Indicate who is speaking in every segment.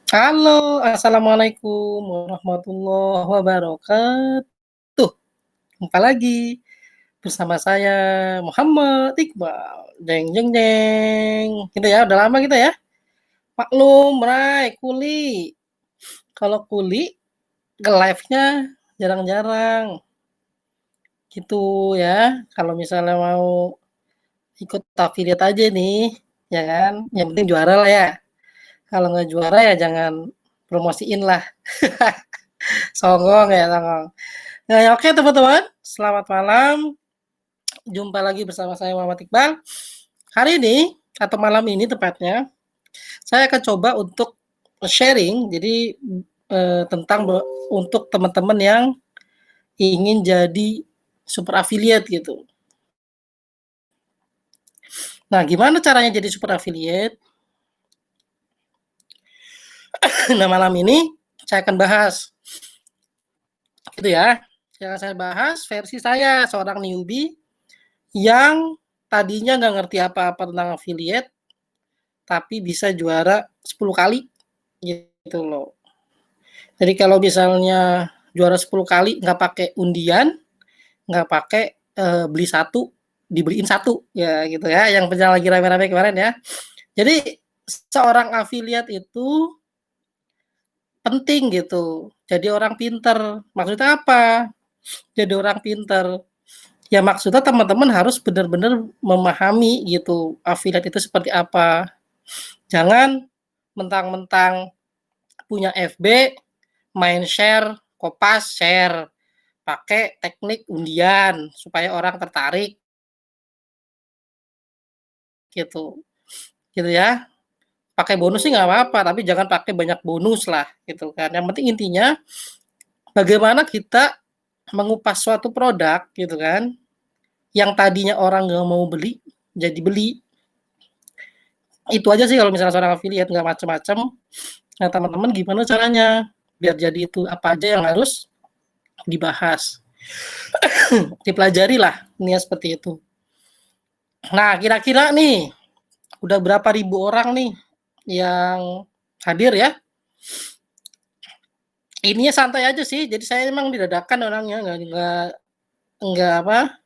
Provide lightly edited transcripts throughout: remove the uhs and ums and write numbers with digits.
Speaker 1: Halo, assalamualaikum warahmatullahi wabarakatuh. Jumpa lagi bersama saya Muhammad Iqbal. Jeng jeng jeng. Gitu ya, udah lama kita ya. Maklum, Bray, kuli. Kalau kuli ke live-nya jarang-jarang. Gitu ya. Kalau misalnya mau ikut affiliate aja nih, ya kan? Yang penting juara lah ya. Kalau nggak juara ya jangan promosiin lah. Songong ya, songong. Nah, ya oke teman-teman, selamat malam. Jumpa lagi bersama saya Muhammad Iqbal. Hari ini atau malam ini tepatnya, saya akan coba untuk sharing. Jadi tentang untuk teman-teman yang ingin jadi super affiliate gitu. Nah, gimana caranya jadi super affiliate? Nah, malam ini saya akan bahas gitu ya. Yang saya bahas versi saya seorang newbie yang tadinya nggak ngerti apa-apa tentang affiliate, tapi bisa juara 10 kali gitu loh. Jadi kalau misalnya juara 10 kali nggak pakai undian, nggak pakai beli satu, dibeliin satu, ya gitu ya, yang pernah lagi rame-rame kemarin ya. Jadi seorang affiliate itu penting gitu, jadi orang pinter. Maksudnya apa? Jadi orang pinter. Ya maksudnya teman-teman harus benar-benar memahami gitu, affiliate itu seperti apa. Jangan mentang-mentang punya FB, main share, kopas, share. Pakai teknik undian supaya orang tertarik gitu, gitu ya. Pakai bonus sih nggak apa-apa, tapi jangan pakai banyak bonus lah gitu kan. Yang penting intinya bagaimana kita mengupas suatu produk gitu kan, yang tadinya orang nggak mau beli, jadi beli. Itu aja sih kalau misalnya seorang affiliate, nggak macam-macam. Nah teman-teman gimana caranya biar jadi itu, apa aja yang harus dibahas, dipelajari lah, ini seperti itu. Nah kira-kira nih udah berapa ribu orang nih yang hadir ya. Ininya santai aja sih, jadi saya emang didadakan orangnya, nggak apa,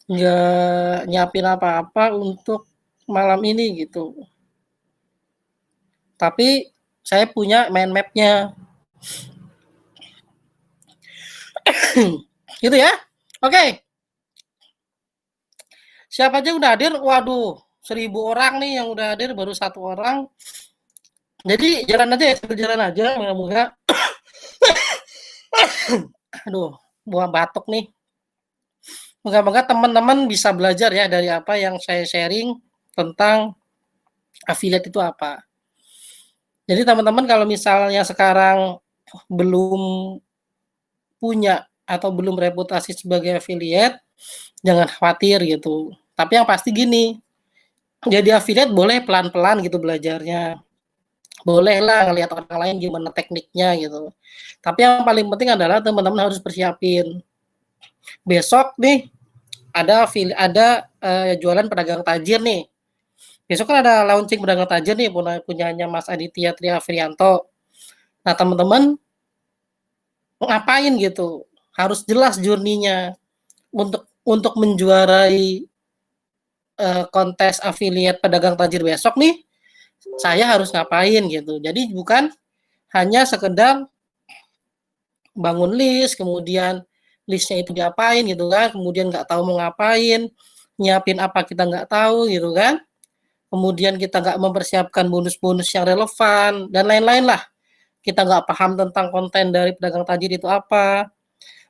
Speaker 1: nggak nyiapin apa-apa untuk malam ini gitu. Tapi saya punya mind map-nya. Gitu ya. Oke, siapa aja udah hadir? Waduh, 1.000 orang nih yang udah hadir, baru satu orang. Jadi jalan aja ya, jalan aja, moga-moga. Aduh, buah batuk nih. Moga-moga teman-teman bisa belajar ya dari apa yang saya sharing tentang affiliate itu apa. Jadi teman-teman kalau misalnya sekarang belum punya atau belum reputasi sebagai affiliate, jangan khawatir gitu. Tapi yang pasti gini, jadi affiliate boleh pelan-pelan gitu belajarnya. Boleh lah ngelihat orang lain gimana tekniknya gitu. Tapi yang paling penting adalah teman-teman harus persiapin. Besok nih ada jualan pedagang tajir nih. Besok kan ada launching pedagang tajir nih punyanya Mas Aditya Tria Frianto. Nah, teman-teman ngapain gitu? Harus jelas journey-nya untuk menjuarai kontes affiliate pedagang tajir besok nih. Saya harus ngapain gitu. Jadi bukan hanya sekedar bangun list, kemudian listnya itu diapain gitu kan, kemudian nggak tahu mau ngapain, nyiapin apa kita nggak tahu gitu kan, kemudian kita nggak mempersiapkan bonus-bonus yang relevan dan lain-lain lah. Kita nggak paham tentang konten dari pedagang tajir itu apa.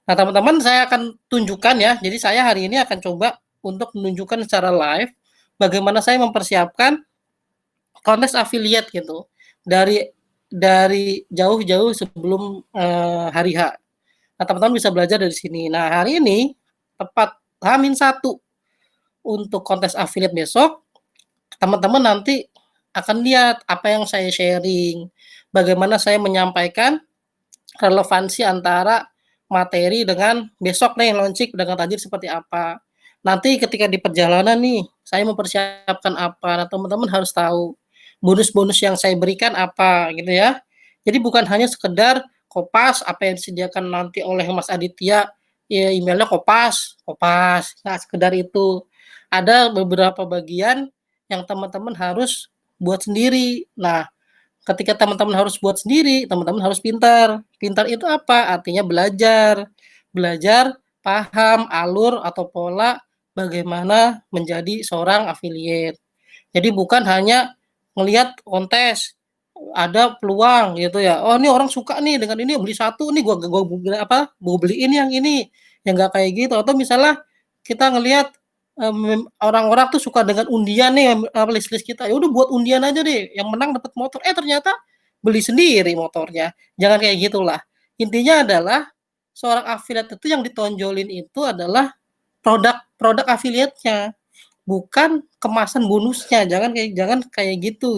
Speaker 1: Nah teman-teman saya akan tunjukkan ya, jadi saya hari ini akan coba untuk menunjukkan secara live bagaimana saya mempersiapkan kontes affiliate gitu dari jauh-jauh sebelum hari H. Nah teman-teman bisa belajar dari sini. Nah hari ini tepat H-1 untuk kontes affiliate besok, teman-teman nanti akan lihat apa yang saya sharing, bagaimana saya menyampaikan relevansi antara materi dengan besok nih launching pedagang tajir seperti apa. Nanti ketika di perjalanan nih, saya mempersiapkan apa. Nah, teman-teman harus tahu. bonus-bonus yang saya berikan apa gitu ya. Jadi bukan hanya sekedar kopas apa yang disediakan nanti oleh Mas Aditya, ya emailnya kopas kopas, nggak sekedar itu. Ada beberapa bagian yang teman-teman harus buat sendiri. Nah, ketika teman-teman harus buat sendiri, teman-teman harus pintar. Pintar itu apa? Artinya belajar. Belajar paham alur atau pola bagaimana menjadi seorang affiliate. Jadi bukan hanya ngelihat kontes, ada peluang gitu ya. Oh ini orang suka nih dengan ini beli satu nih gua beliin yang ini. Yang enggak kayak gitu atau misalnya kita ngelihat orang-orang tuh suka dengan undian nih list-list kita. Ya udah buat undian aja deh, yang menang dapat motor. Ternyata beli sendiri motornya. Jangan kayak gitulah. Intinya adalah seorang affiliate itu yang ditonjolin itu adalah produk affiliate-nya, bukan kemasan bonusnya. Jangan kayak gitu.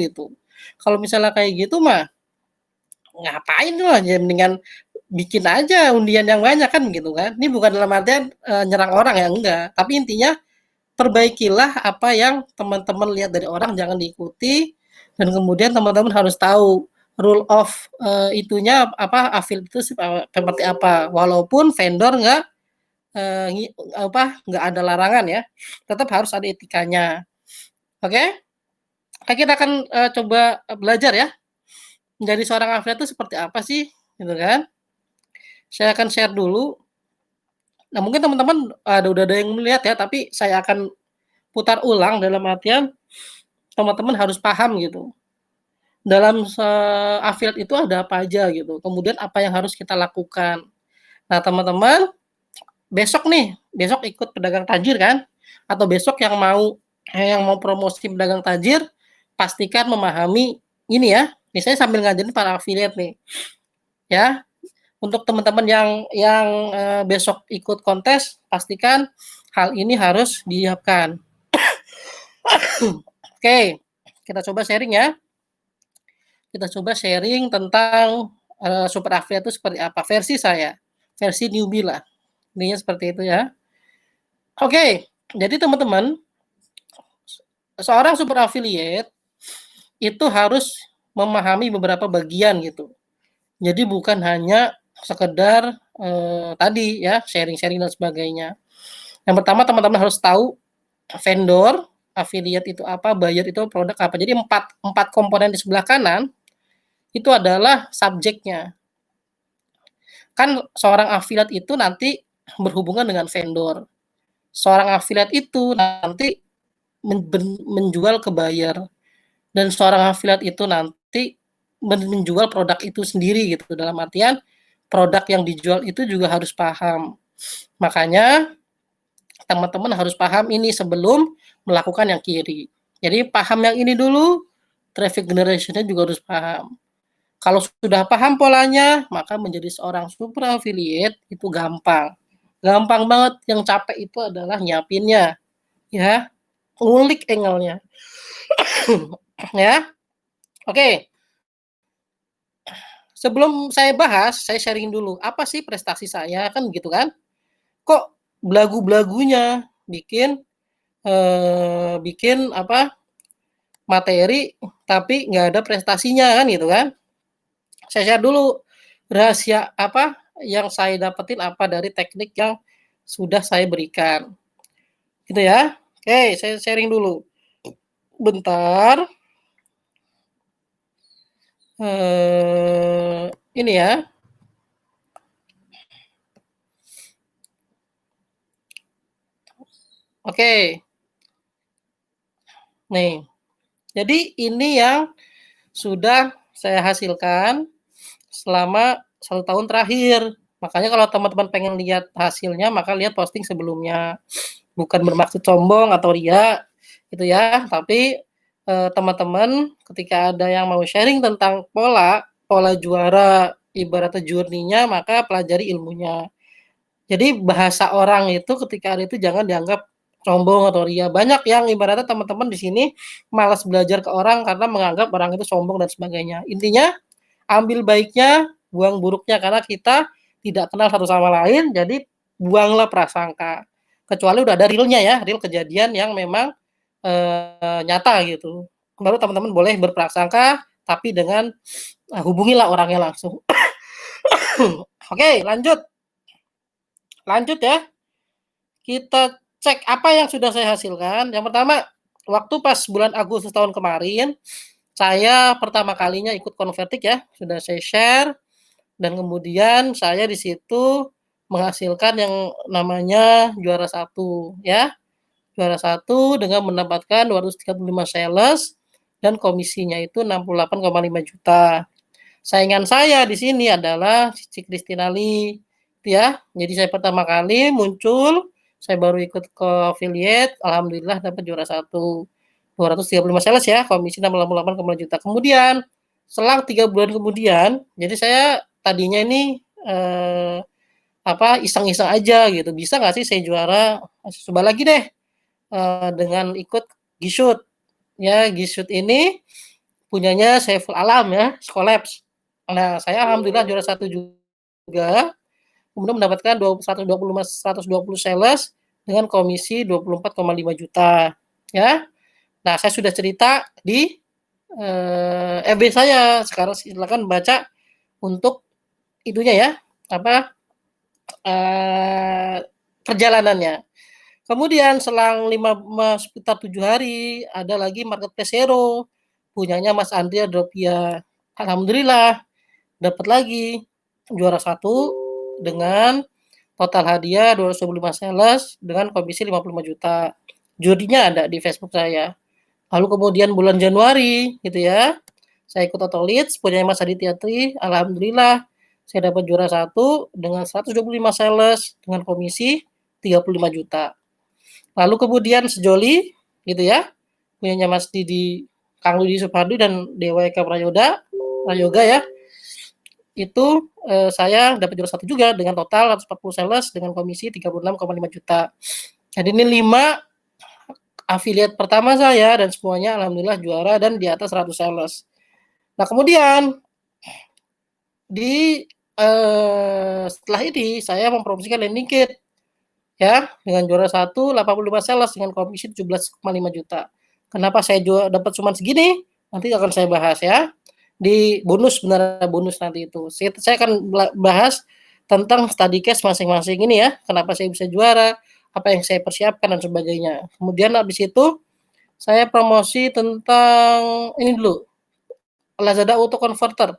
Speaker 1: Kalau misalnya kayak gitu mah ngapain tuh aja mendingan bikin aja undian yang banyak kan gitu kan. Ini bukan dalam artian nyerang orang ya enggak, tapi intinya perbaikilah apa yang teman-teman lihat dari orang jangan diikuti dan kemudian teman-teman harus tahu rule of itunya apa affiliate itu seperti apa. Walaupun vendor nggak ada larangan ya, tetap harus ada etikanya. Oke? Kita akan coba belajar ya menjadi seorang affiliate itu seperti apa sih, gitu kan? Saya akan share dulu. Nah, mungkin teman-teman udah ada yang melihat ya, tapi saya akan putar ulang dalam artian teman-teman harus paham gitu. Dalam affiliate itu ada apa aja gitu. Kemudian apa yang harus kita lakukan. Nah, teman-teman, besok ikut pedagang tajir kan? Atau besok yang mau promosi pedagang tajir, pastikan memahami ini ya. Nih saya sambil ngajarin para affiliate nih. Ya, untuk teman-teman yang besok ikut kontes, pastikan hal ini harus disiapkan. Oke, kita coba sharing ya. Kita coba sharing tentang super affiliate itu seperti apa. Versi saya, versi newbie lah. Intinya seperti itu ya. Oke, jadi teman-teman, seorang super affiliate itu harus memahami beberapa bagian gitu. Jadi bukan hanya sekedar tadi ya sharing-sharing dan sebagainya. Yang pertama teman-teman harus tahu vendor, affiliate itu apa, buyer itu produk apa. Jadi empat komponen di sebelah kanan itu adalah subjeknya. Kan seorang affiliate itu nanti berhubungan dengan vendor. Seorang affiliate itu nanti menjual ke buyer. Dan seorang affiliate itu nanti menjual produk itu sendiri gitu. Dalam artian produk yang dijual itu juga harus paham. Makanya teman-teman harus paham ini sebelum melakukan yang kiri. Jadi paham yang ini dulu, traffic generation-nya juga harus paham. Kalau sudah paham polanya, maka menjadi seorang super affiliate itu gampang. Gampang banget, yang capek itu adalah nyiapinnya. Ya, ngulik angle-nya. Ya. Oke. Sebelum saya bahas, saya sharing dulu, apa sih prestasi saya, kan gitu kan. Kok belagu-belagunya bikin materi tapi nggak ada prestasinya kan gitu kan. Saya share dulu rahasia apa yang saya dapetin apa dari teknik yang sudah saya berikan. Gitu ya. Oke, saya sharing dulu. Bentar. Ini ya. Oke. Nih. Jadi ini yang sudah saya hasilkan selama 1 tahun terakhir. Makanya kalau teman-teman pengen lihat hasilnya, maka lihat posting sebelumnya. Bukan bermaksud sombong atau ria, gitu ya. Tapi teman-teman ketika ada yang mau sharing tentang pola juara, ibaratnya journey-nya, maka pelajari ilmunya. Jadi bahasa orang itu ketika ada itu jangan dianggap sombong atau ria. Banyak yang ibaratnya teman-teman di sini malas belajar ke orang karena menganggap orang itu sombong dan sebagainya. Intinya ambil baiknya, buang buruknya karena kita tidak kenal satu sama lain, jadi buanglah prasangka. Kecuali udah ada realnya ya, real kejadian yang memang nyata gitu. baru teman-teman boleh berprasangka, tapi dengan hubungilah orangnya langsung. Oke, lanjut. Lanjut ya. Kita cek apa yang sudah saya hasilkan. Yang pertama, waktu pas bulan Agustus tahun kemarin, saya pertama kalinya ikut Convertik ya, sudah saya share, dan kemudian saya di situ menghasilkan yang namanya juara 1 ya. Juara 1 dengan mendapatkan 235 sales dan komisinya itu 68,5 juta. Saingan saya di sini adalah Cici Kristinali, ya. Jadi saya pertama kali muncul, saya baru ikut ke affiliate, alhamdulillah dapat juara 1. 235 sales ya, komisi 68,5 juta. Kemudian selang 3 bulan kemudian, jadi saya tadinya ini iseng-iseng aja gitu. Bisa nggak sih saya juara? Coba lagi deh dengan ikut Gishoot. Ya, Gishoot ini punyanya Saiful Alam ya, Scholabs. Nah, saya alhamdulillah juara 1 juga, kemudian mendapatkan 120 sales dengan komisi 24,5 juta ya. Nah, saya sudah cerita di FB saya. Sekarang silakan baca untuk itunya ya, perjalanannya. Kemudian selang sekitar 7 hari ada lagi marketplace Hero punyanya Mas Andrea Dropia. Alhamdulillah dapat lagi juara 1 dengan total hadiah 225 sales dengan komisi 55 juta. Jurinya ada di Facebook saya. Lalu kemudian bulan Januari gitu ya, saya ikut Auto Leads punya Mas Aditya Tri. Alhamdulillah saya dapat juara 1 dengan 125 sales dengan komisi 35 juta. Lalu kemudian Sejoli gitu ya, punyanya Mas Didi, Kang Didi Supardi dan DWK Prayoga ya. Itu saya dapat juara 1 juga dengan total 140 sales dengan komisi 36,5 juta. Jadi ini 5 affiliate pertama saya dan semuanya alhamdulillah juara dan di atas 100 sales. Nah, kemudian setelah ini saya mempromosikan landing kit ya dengan juara 1 85 sales dengan komisi 17,5 juta. Kenapa saya dapat cuma segini? Nanti akan saya bahas ya. Di bonus nanti itu. Saya akan bahas tentang study case masing-masing ini ya. Kenapa saya bisa juara, apa yang saya persiapkan dan sebagainya. Kemudian habis itu saya promosi tentang ini dulu. Lazada Auto Converter.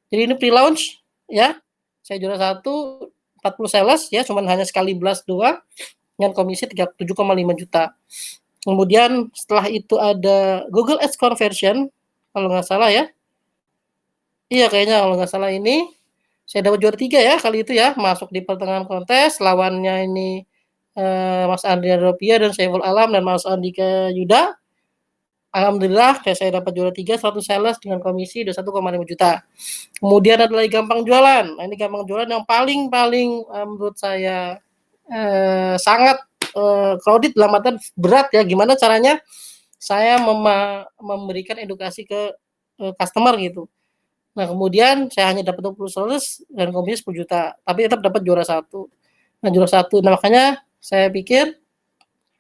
Speaker 1: Jadi ini pre-launch ya. Saya juara 1 40 sales ya, cuman hanya sekali blast doang dengan komisi 37,5 juta. Kemudian setelah itu ada Google Ads Conversion kalau nggak salah ya. Iya kayaknya kalau nggak salah ini saya dapat juara 3 ya kali itu ya, masuk di pertengahan kontes, lawannya ini Mas Andrea Dropia dan Saiful Alam dan Mas Andika Yuda. Alhamdulillah saya dapat juara 3 100 sales dengan komisi 21,5 juta. Kemudian ada lagi gampang jualan. Nah, ini gampang jualan yang paling menurut saya sangat crowded dalam artian berat ya. Gimana caranya saya memberikan edukasi ke customer gitu. Nah, kemudian saya hanya dapat 20 sales dan komisi 10 juta, tapi tetap dapat juara 1. Nah, juara 1. Nah, makanya saya pikir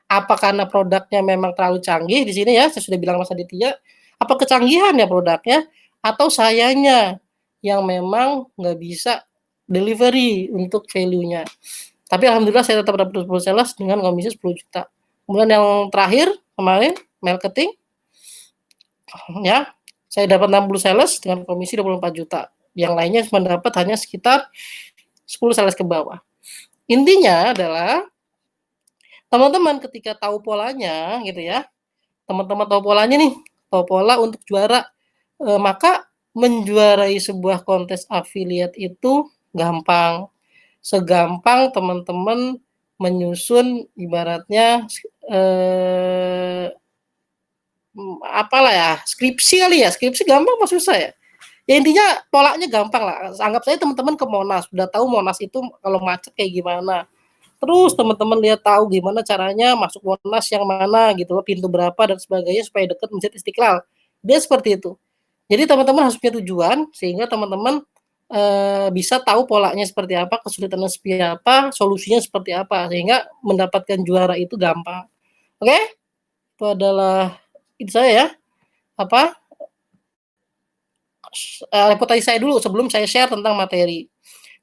Speaker 1: apa karena produknya memang terlalu canggih di sini ya, saya sudah bilang Mas Aditya, apa kecanggihan ya produknya atau sayanya yang memang nggak bisa delivery untuk value-nya. Tapi alhamdulillah saya tetap dapat 10 sales dengan komisi 10 juta. Kemudian yang terakhir kemarin marketing ya, saya dapat 60 sales dengan komisi 24 juta. Yang lainnya cuma dapat hanya sekitar 10 sales ke bawah. Intinya adalah teman-teman ketika tahu polanya gitu ya, teman-teman tahu polanya nih, tahu pola untuk juara, maka menjuarai sebuah kontes affiliate itu gampang. Segampang teman-teman menyusun ibaratnya apalah ya, skripsi kali ya, skripsi gampang apa susah ya? Ya intinya polanya gampang lah, anggap saja teman-teman ke Monas, udah tahu Monas itu kalau macet kayak gimana. Terus teman-teman lihat tahu gimana caranya masuk Monas yang mana gitu loh, pintu berapa dan sebagainya supaya dekat Masjid Istiqlal. Dia seperti itu. Jadi teman-teman harus punya tujuan sehingga teman-teman bisa tahu polanya seperti apa, kesulitannya seperti apa, solusinya seperti apa sehingga mendapatkan juara itu gampang. Oke? Itu adalah itu saya ya. apa, reputasi saya dulu sebelum saya share tentang materi.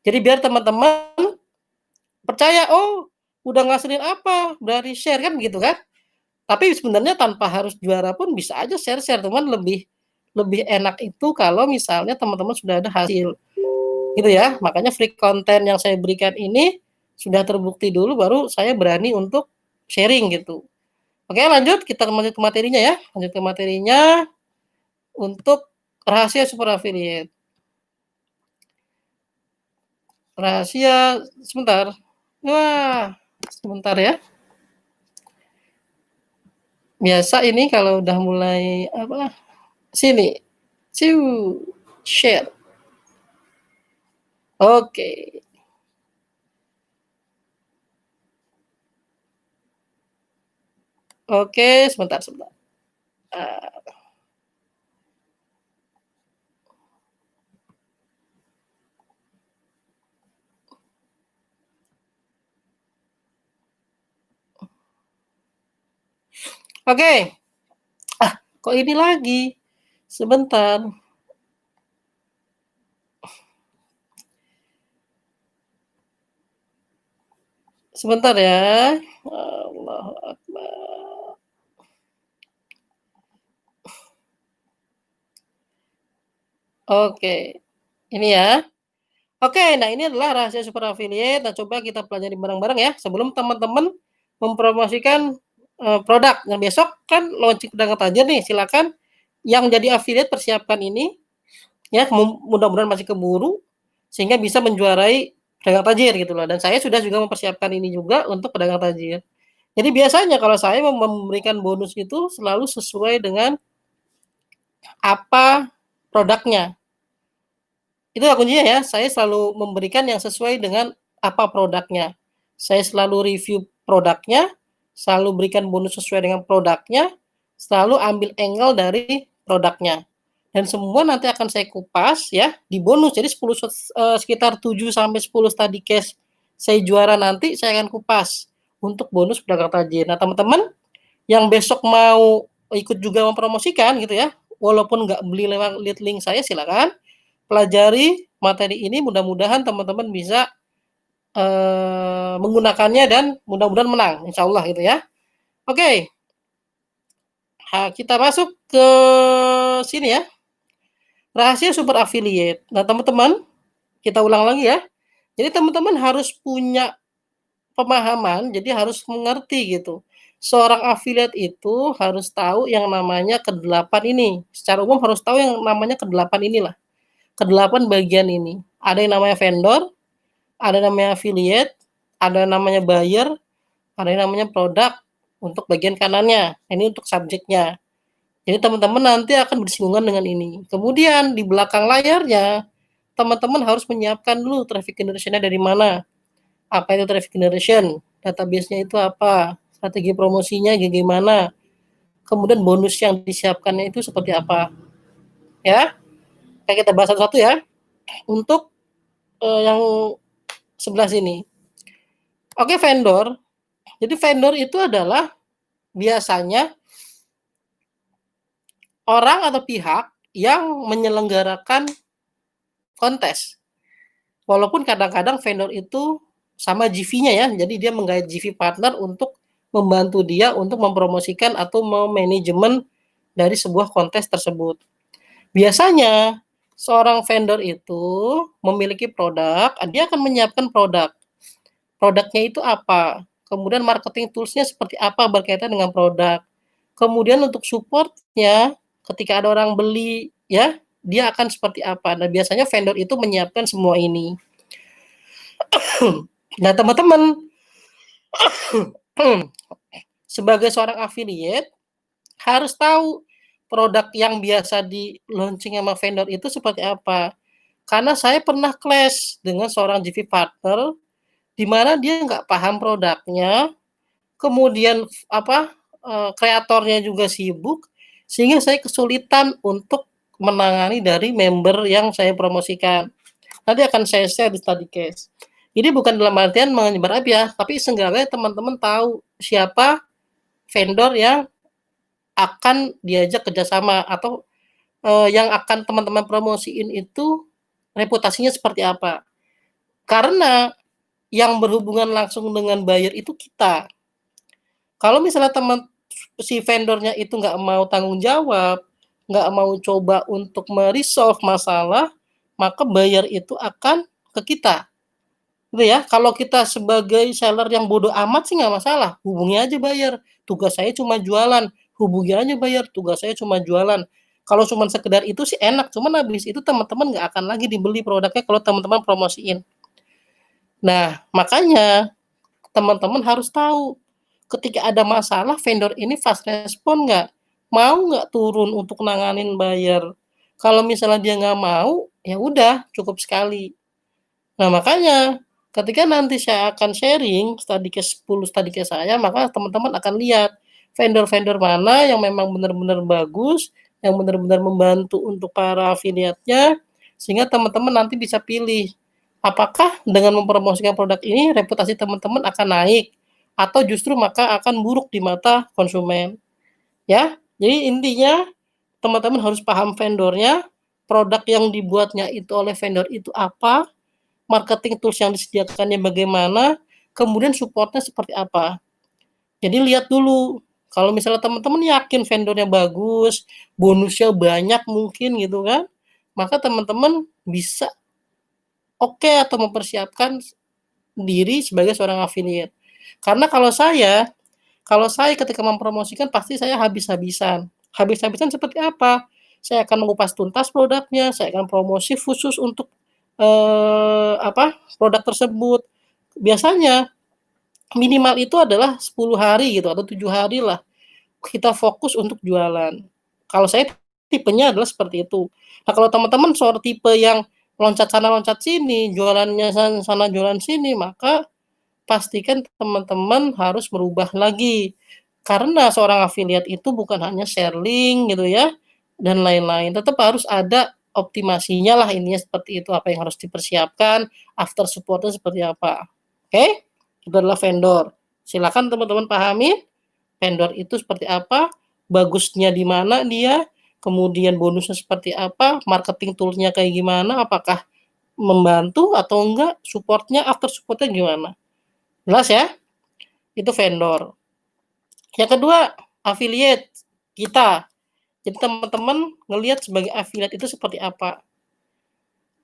Speaker 1: Jadi biar teman-teman percaya, "Oh, udah ngasilin apa, berani share," kan gitu kan. Tapi sebenarnya tanpa harus juara pun bisa aja share-share, cuman lebih lebih enak itu kalau misalnya teman-teman sudah ada hasil, gitu ya. Makanya free content yang saya berikan ini sudah terbukti dulu baru saya berani untuk sharing gitu. Oke lanjut, kita lanjut ke materinya ya, lanjut ke materinya untuk rahasia super affiliate. Rahasia sebentar. Wah, sebentar ya. Biasa ini kalau udah mulai apa, sini, share. Oke. Oke, sebentar sebentar. Eee, oke. Ah, kok ini lagi? Sebentar. Sebentar ya. Allahu akbar. Oke, ini ya. Oke, nah ini adalah rahasia super affiliate. Nah, coba kita pelajari bareng-bareng ya, sebelum teman-teman mempromosikan, produk. Nah, besok kan launching pedagang tajir nih, silakan yang jadi affiliate persiapkan ini ya, mudah-mudahan masih keburu, sehingga bisa menjuarai pedagang tajir gitu loh, dan saya sudah juga mempersiapkan ini juga untuk pedagang tajir. Jadi biasanya kalau saya memberikan bonus itu selalu sesuai dengan apa produknya. Itu ya kuncinya ya, saya selalu memberikan yang sesuai dengan apa produknya. Saya selalu review produknya, selalu berikan bonus sesuai dengan produknya, selalu ambil angle dari produknya. Dan semua nanti akan saya kupas ya, di bonus. Jadi sekitar 7 sampai 10 study case saya juara nanti saya akan kupas untuk bonus pedagang tajir. Nah, teman-teman yang besok mau ikut juga mempromosikan gitu ya, walaupun nggak beli lewat lead link saya silakan, pelajari materi ini mudah-mudahan teman-teman bisa, menggunakannya dan mudah-mudahan menang, insyaallah gitu ya. Oke, kita masuk ke sini ya, rahasia super affiliate. Nah teman-teman, kita ulang lagi ya, jadi teman-teman harus punya pemahaman, jadi harus mengerti gitu. Seorang affiliate itu harus tahu yang namanya ke-8 ini, secara umum harus tahu yang namanya ke-8 inilah, ke-8 bagian ini. Ada yang namanya vendor, ada namanya affiliate, ada namanya buyer, ada yang namanya produk untuk bagian kanannya. Ini untuk subjeknya. Jadi teman-teman nanti akan bersinggungan dengan ini. Kemudian di belakang layarnya, teman-teman harus menyiapkan dulu traffic generation-nya dari mana. Apa itu traffic generation? Database-nya itu apa? Strategi promosinya gimana? Kemudian bonus yang disiapkannya itu seperti apa? Ya, kayak kita bahas satu-satu ya. Untuk yang sebelah sini. Oke, vendor. Jadi vendor itu adalah biasanya orang atau pihak yang menyelenggarakan kontes. Walaupun kadang-kadang vendor itu sama GV-nya ya, jadi dia menggait GV partner untuk membantu dia untuk mempromosikan atau memanajemen dari sebuah kontes tersebut. Biasanya seorang vendor itu memiliki produk, dia akan menyiapkan produk. Produknya itu apa? Kemudian marketing tools-nya seperti apa berkaitan dengan produk. Kemudian untuk support-nya, ketika ada orang beli ya, dia akan seperti apa. Nah, biasanya vendor itu menyiapkan semua ini. Nah, teman-teman, sebagai seorang affiliate harus tahu produk yang biasa di-launching sama vendor itu seperti apa. Karena saya pernah clash dengan seorang GV partner, di mana dia nggak paham produknya, kemudian apa, kreatornya juga sibuk, sehingga saya kesulitan untuk menangani dari member yang saya promosikan. Nanti akan saya share di study case. Jadi bukan dalam artian menyebar api ya, tapi seenggaknya teman-teman tahu siapa vendor yang akan diajak kerjasama atau, yang akan teman-teman promosiin itu reputasinya seperti apa. Karena yang berhubungan langsung dengan buyer itu kita. Kalau misalnya si vendornya itu nggak mau tanggung jawab, nggak mau coba untuk me-resolve masalah, maka buyer itu akan ke kita, gitu ya. Kalau kita sebagai seller yang bodo amat sih nggak masalah, hubungi aja buyer, tugas saya cuma jualan, hubungi aja buyer, tugas saya cuma jualan. Kalau cuman sekedar itu sih enak, cuman habis itu teman-teman nggak akan lagi dibeli produknya kalau teman-teman promosiin. Nah, makanya teman-teman harus tahu, ketika ada masalah vendor ini fast respon nggak? Mau nggak turun untuk nanganin buyer? Kalau misalnya dia nggak mau, ya udah cukup sekali. Nah, makanya ketika nanti saya akan sharing study case 10 study case saya, maka teman-teman akan lihat vendor-vendor mana yang memang benar-benar bagus, yang benar-benar membantu untuk para afiliatnya, sehingga teman-teman nanti bisa pilih, apakah dengan mempromosikan produk ini reputasi teman-teman akan naik, atau justru maka akan buruk di mata konsumen, ya. Jadi intinya teman-teman harus paham vendornya, produk yang dibuatnya itu oleh vendor itu apa, marketing tools yang disediakannya bagaimana, kemudian support-nya seperti apa. Jadi lihat dulu, kalau misalnya teman-teman yakin vendornya bagus, bonusnya banyak mungkin gitu kan, maka teman-teman bisa oke atau mempersiapkan diri sebagai seorang affiliate. Karena kalau saya ketika mempromosikan pasti saya habis-habisan. Habis-habisan seperti apa? Saya akan mengupas tuntas produknya, saya akan promosi khusus untuk, produk tersebut. Biasanya minimal itu adalah 10 hari gitu atau 7 hari lah, kita fokus untuk jualan. Kalau saya tipenya adalah seperti itu. Nah, kalau teman-teman soal tipe yang loncat sana loncat sini, jualannya sana jualan sini, maka pastikan teman-teman harus berubah lagi. Karena seorang affiliate itu bukan hanya share link gitu ya, dan lain-lain. Tetap harus ada optimasinya lah intinya seperti itu, apa yang harus dipersiapkan, after support-nya seperti apa. Oke? Itu adalah vendor. Silakan teman-teman pahami vendor itu seperti apa, bagusnya di mana dia, kemudian bonusnya seperti apa, marketing tool-nya kayak gimana, apakah membantu atau enggak, support-nya, after support-nya gimana. Jelas ya? Itu vendor. Yang kedua, affiliate kita. Jadi teman-teman ngelihat sebagai affiliate itu seperti apa.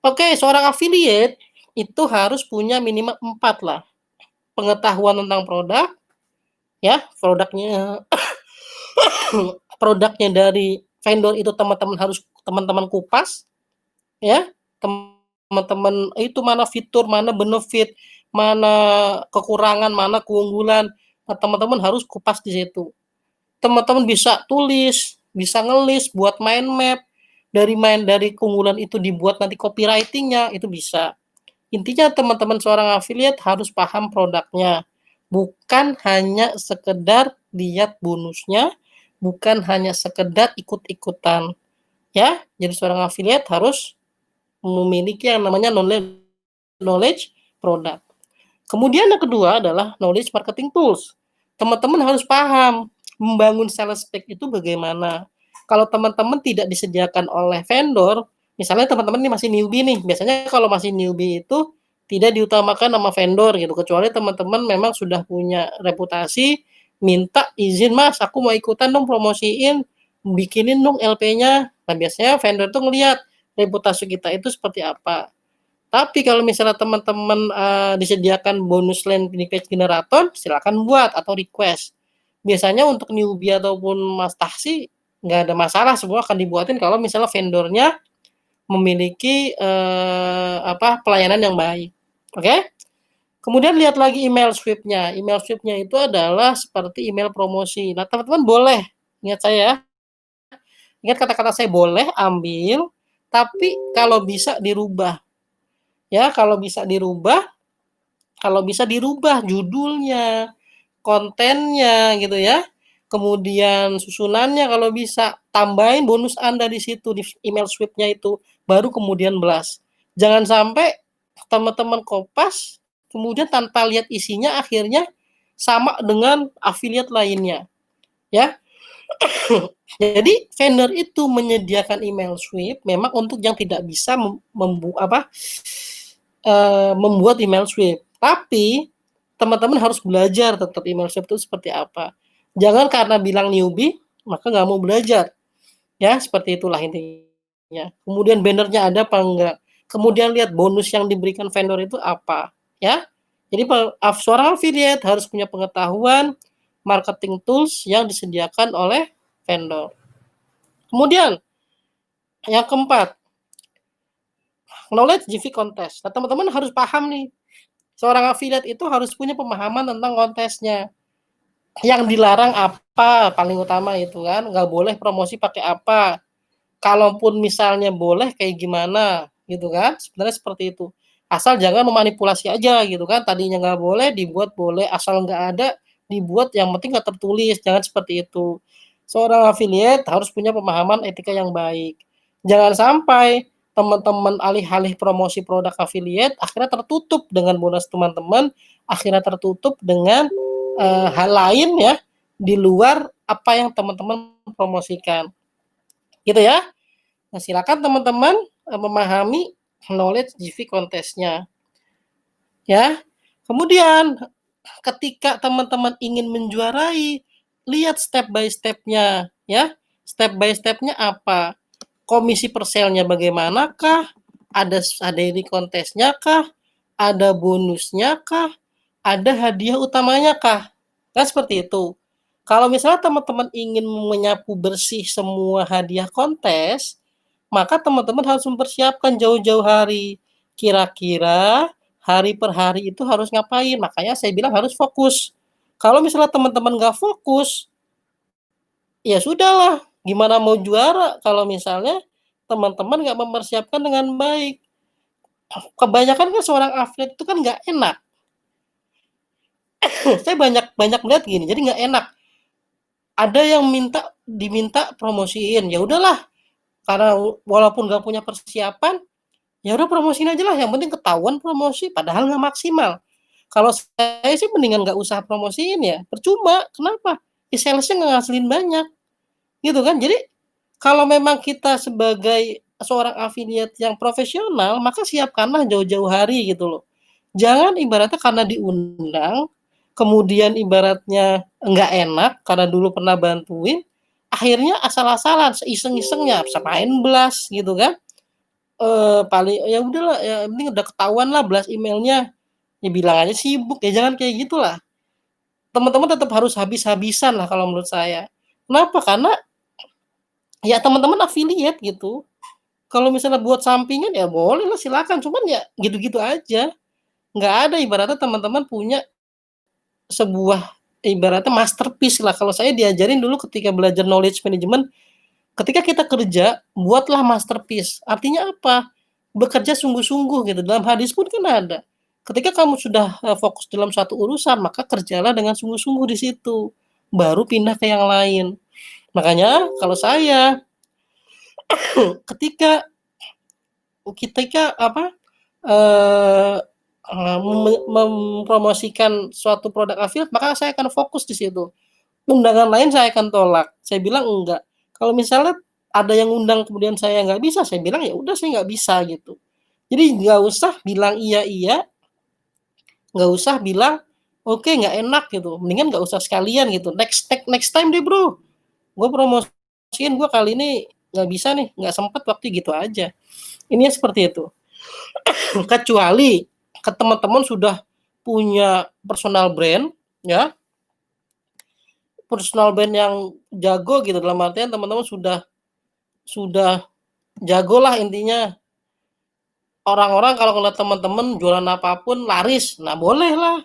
Speaker 1: Oke, seorang affiliate itu harus punya minimal 4 lah. Pengetahuan tentang produk, ya, produknya produknya dari vendor itu teman-teman harus teman-teman kupas, ya. Teman-teman itu mana fitur, mana benefit, mana kekurangan, mana keunggulan. Nah, teman-teman harus kupas di situ. Teman-teman bisa tulis, bisa ngelis, buat mind map, dari keunggulan itu dibuat nanti copywriting-nya, itu bisa. Intinya teman-teman seorang affiliate harus paham produknya, bukan hanya sekedar lihat bonusnya, bukan hanya sekedar ikut-ikutan, ya. Jadi seorang affiliate harus memiliki yang namanya knowledge produk. Kemudian yang kedua adalah knowledge marketing tools. Teman-teman harus paham membangun sales page itu bagaimana. Kalau teman-teman tidak disediakan oleh vendor, misalnya teman-teman ini masih newbie nih, biasanya kalau masih newbie itu tidak diutamakan nama vendor gitu, kecuali teman-teman memang sudah punya reputasi, minta izin, "Mas, aku mau ikutan dong promosiin, bikinin dong LP-nya." Nah, biasanya vendor tuh ngelihat reputasi kita itu seperti apa. Tapi kalau misalnya teman-teman, disediakan bonus landing page generator, silakan buat atau request. Biasanya untuk newbie ataupun mastah sih nggak ada masalah, semua akan dibuatin kalau misalnya vendornya memiliki, pelayanan yang baik, oke? Kemudian lihat lagi email swift-nya itu adalah seperti email promosi. Nah, teman-teman boleh, ingat saya, ingat kata-kata saya, boleh ambil, tapi kalau bisa dirubah, ya, kalau bisa dirubah judulnya, kontennya gitu ya, kemudian susunannya kalau bisa, tambahin bonus Anda di situ, di email swift-nya itu, baru kemudian blast. Jangan sampai teman-teman kopas, kemudian tanpa lihat isinya akhirnya sama dengan affiliate lainnya, ya. Jadi vendor itu menyediakan email swipe memang untuk yang tidak bisa membuat email swipe. Tapi teman-teman harus belajar tetap email swipe itu seperti apa. Jangan karena bilang newbie maka nggak mau belajar. Ya, seperti itulah intinya. Kemudian bannernya ada apa enggak. Kemudian lihat bonus yang diberikan vendor itu apa, ya. Jadi seorang affiliate harus punya pengetahuan marketing tools yang disediakan oleh vendor. Kemudian yang keempat, knowledge GV contest. Nah, teman-teman harus paham nih, seorang affiliate itu harus punya pemahaman tentang kontesnya. Yang dilarang apa paling utama itu kan, nggak boleh promosi pakai apa. Kalaupun misalnya boleh kayak gimana gitu kan, sebenarnya seperti itu. Asal jangan memanipulasi aja gitu kan, tadinya nggak boleh dibuat boleh, asal nggak ada dibuat yang penting nggak tertulis, jangan seperti itu. Seorang affiliate harus punya pemahaman etika yang baik. Jangan sampai teman-teman alih-alih promosi produk affiliate akhirnya tertutup dengan bonus teman-teman, akhirnya tertutup dengan hal lain ya di luar apa yang teman-teman promosikan. Gitu ya. Nah, silakan teman-teman memahami knowledge GV contest-nya. Ya. Kemudian ketika teman-teman ingin menjuarai, lihat step by step-nya ya. Step by step-nya apa? Komisi per sale-nya bagaimanakah? Ada ini kontesnya kah? Ada bonusnya kah? Ada hadiah utamanya kah? Kan seperti itu. Kalau misalnya teman-teman ingin menyapu bersih semua hadiah kontes, maka teman-teman harus mempersiapkan jauh-jauh hari. Kira-kira hari per hari itu harus ngapain? Makanya saya bilang harus fokus. Kalau misalnya teman-teman nggak fokus, ya sudahlah. Gimana mau juara kalau misalnya teman-teman nggak mempersiapkan dengan baik. Kebanyakan kan seorang atlet itu kan nggak enak. Saya banyak melihat gini, jadi nggak enak. Ada yang diminta promosiin, ya udahlah. Karena walaupun nggak punya persiapan, ya udah promosiin aja lah, yang penting ketahuan promosi, padahal nggak maksimal. Kalau saya sih mendingan nggak usah promosiin ya, percuma. Kenapa? Ya salesnya nggak ngasilin banyak, gitu kan. Jadi kalau memang kita sebagai seorang affiliate yang profesional, maka siapkanlah jauh-jauh hari gitu loh. Jangan ibaratnya karena diundang, kemudian ibaratnya nggak enak karena dulu pernah bantuin, akhirnya asal-asalan, seiseng-isengnya, bisa main blast gitu kan. Paling ya udahlah, ya yang penting udah ketahuan lah blast emailnya, ya bilang aja sibuk, ya jangan kayak gitulah. Teman-teman tetap harus habis-habisan lah kalau menurut saya. Kenapa? Karena ya teman-teman affiliate gitu. Kalau misalnya buat sampingan ya boleh lah silakan, cuman ya gitu-gitu aja. Nggak ada ibaratnya teman-teman punya sebuah ibaratnya masterpiece lah. Kalau saya diajarin dulu ketika belajar knowledge management, ketika kita kerja, buatlah masterpiece. Artinya apa? Bekerja sungguh-sungguh gitu. Dalam hadis pun kan ada. Ketika kamu sudah fokus dalam satu urusan, maka kerjalah dengan sungguh-sungguh di situ. Baru pindah ke yang lain. Makanya kalau saya ketika ketika apa eh, mempromosikan suatu produk affiliate, maka saya akan fokus di situ. Undangan lain saya akan tolak. Saya bilang enggak. Kalau misalnya ada yang undang kemudian saya nggak bisa, saya bilang ya udah saya nggak bisa gitu. Jadi nggak usah bilang iya iya, nggak usah bilang oke nggak enak gitu. Mendingan nggak usah sekalian gitu. Next time deh bro, gue promosiin gue kali ini nggak bisa nih, nggak sempat waktu gitu aja. Ini seperti itu. Kecuali ke teman-teman sudah punya personal brand, ya, personal brand yang jago gitu dalam artian teman-teman sudah jago lah intinya. Orang-orang kalau ngeliat teman-teman jualan apapun laris, nah boleh lah.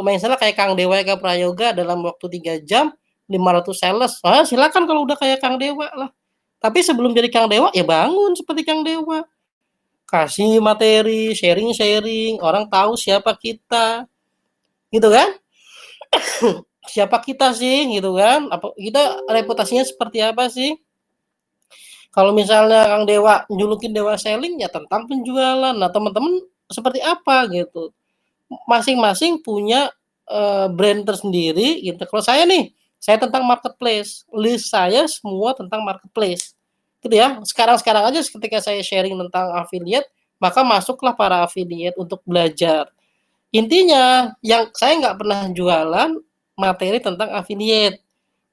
Speaker 1: Misalnya kayak Kang Dewa Eka Prayoga dalam waktu 3 jam 500 sales. Nah, silakan kalau udah kayak Kang Dewa lah. Tapi sebelum jadi Kang Dewa ya bangun seperti Kang Dewa. Kasih materi, sharing-sharing, orang tahu siapa kita. Gitu kan? Siapa kita sih gitu kan? Apa kita reputasinya seperti apa sih? Kalau misalnya Kang Dewa julukin Dewa Selling ya tentang penjualan. Nah, teman-teman seperti apa gitu. Masing-masing punya brand tersendiri gitu. Kalau saya nih, saya tentang marketplace, list saya semua tentang marketplace, gitu ya. Sekarang-sekarang aja ketika saya sharing tentang affiliate, maka masuklah para affiliate untuk belajar. Intinya, yang saya nggak pernah jualan materi tentang affiliate.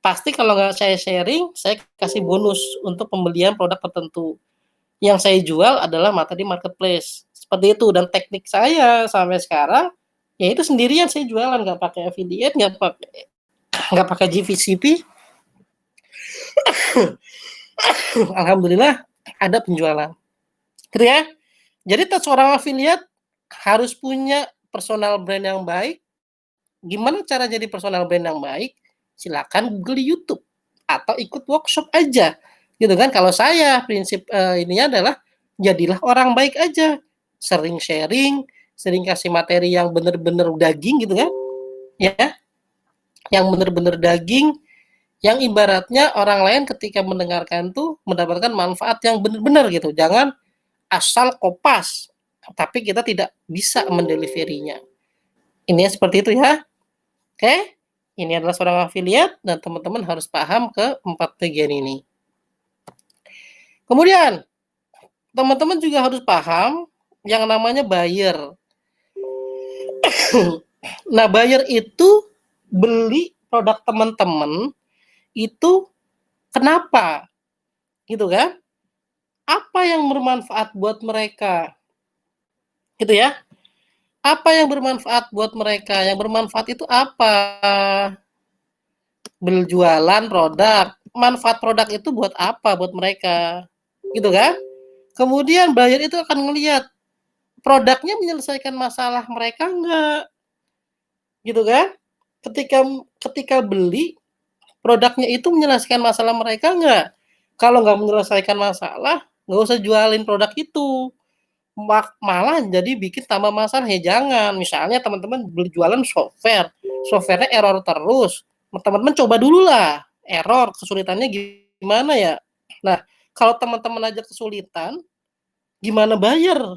Speaker 1: Pasti kalau nggak saya sharing, saya kasih bonus untuk pembelian produk tertentu. Yang saya jual adalah materi marketplace. Seperti itu, dan teknik saya sampai sekarang, ya itu sendirian saya jualan, nggak pakai affiliate, nggak pakai GVCP. Alhamdulillah ada penjualan. Gitu ya. Jadi seorang affiliate harus punya personal brand yang baik. Gimana cara jadi personal brand yang baik? Silakan Google di YouTube atau ikut workshop aja. Gitu kan. Kalau saya prinsip ininya adalah jadilah orang baik aja. Sering sharing, sering kasih materi yang benar-benar daging gitu kan. Ya, yang benar-benar daging, yang ibaratnya orang lain ketika mendengarkan tuh mendapatkan manfaat yang benar-benar gitu. Jangan asal kopas, tapi kita tidak bisa mendeliverinya. Ini seperti itu ya. Oke, ini adalah seorang affiliate dan teman-teman harus paham keempat bagian ini. Kemudian, teman-teman juga harus paham yang namanya buyer. Nah, buyer itu beli produk teman-teman itu kenapa? Gitu kan? Apa yang bermanfaat buat mereka? Gitu ya. Apa yang bermanfaat buat mereka? Yang bermanfaat itu apa? Berjualan produk. Manfaat produk itu buat apa buat mereka? Gitu kan? Kemudian buyer itu akan ngelihat produknya menyelesaikan masalah mereka enggak? Gitu kan? Ketika ketika beli produknya itu menyelesaikan masalah mereka enggak? Kalau nggak menyelesaikan masalah, nggak usah jualin produk itu. Malah jadi bikin tambah masalah, ya jangan. Misalnya teman-teman berjualan software, software-nya error terus, teman-teman coba dulu lah, error, kesulitannya gimana ya. Nah, kalau teman-teman aja kesulitan, gimana bayar?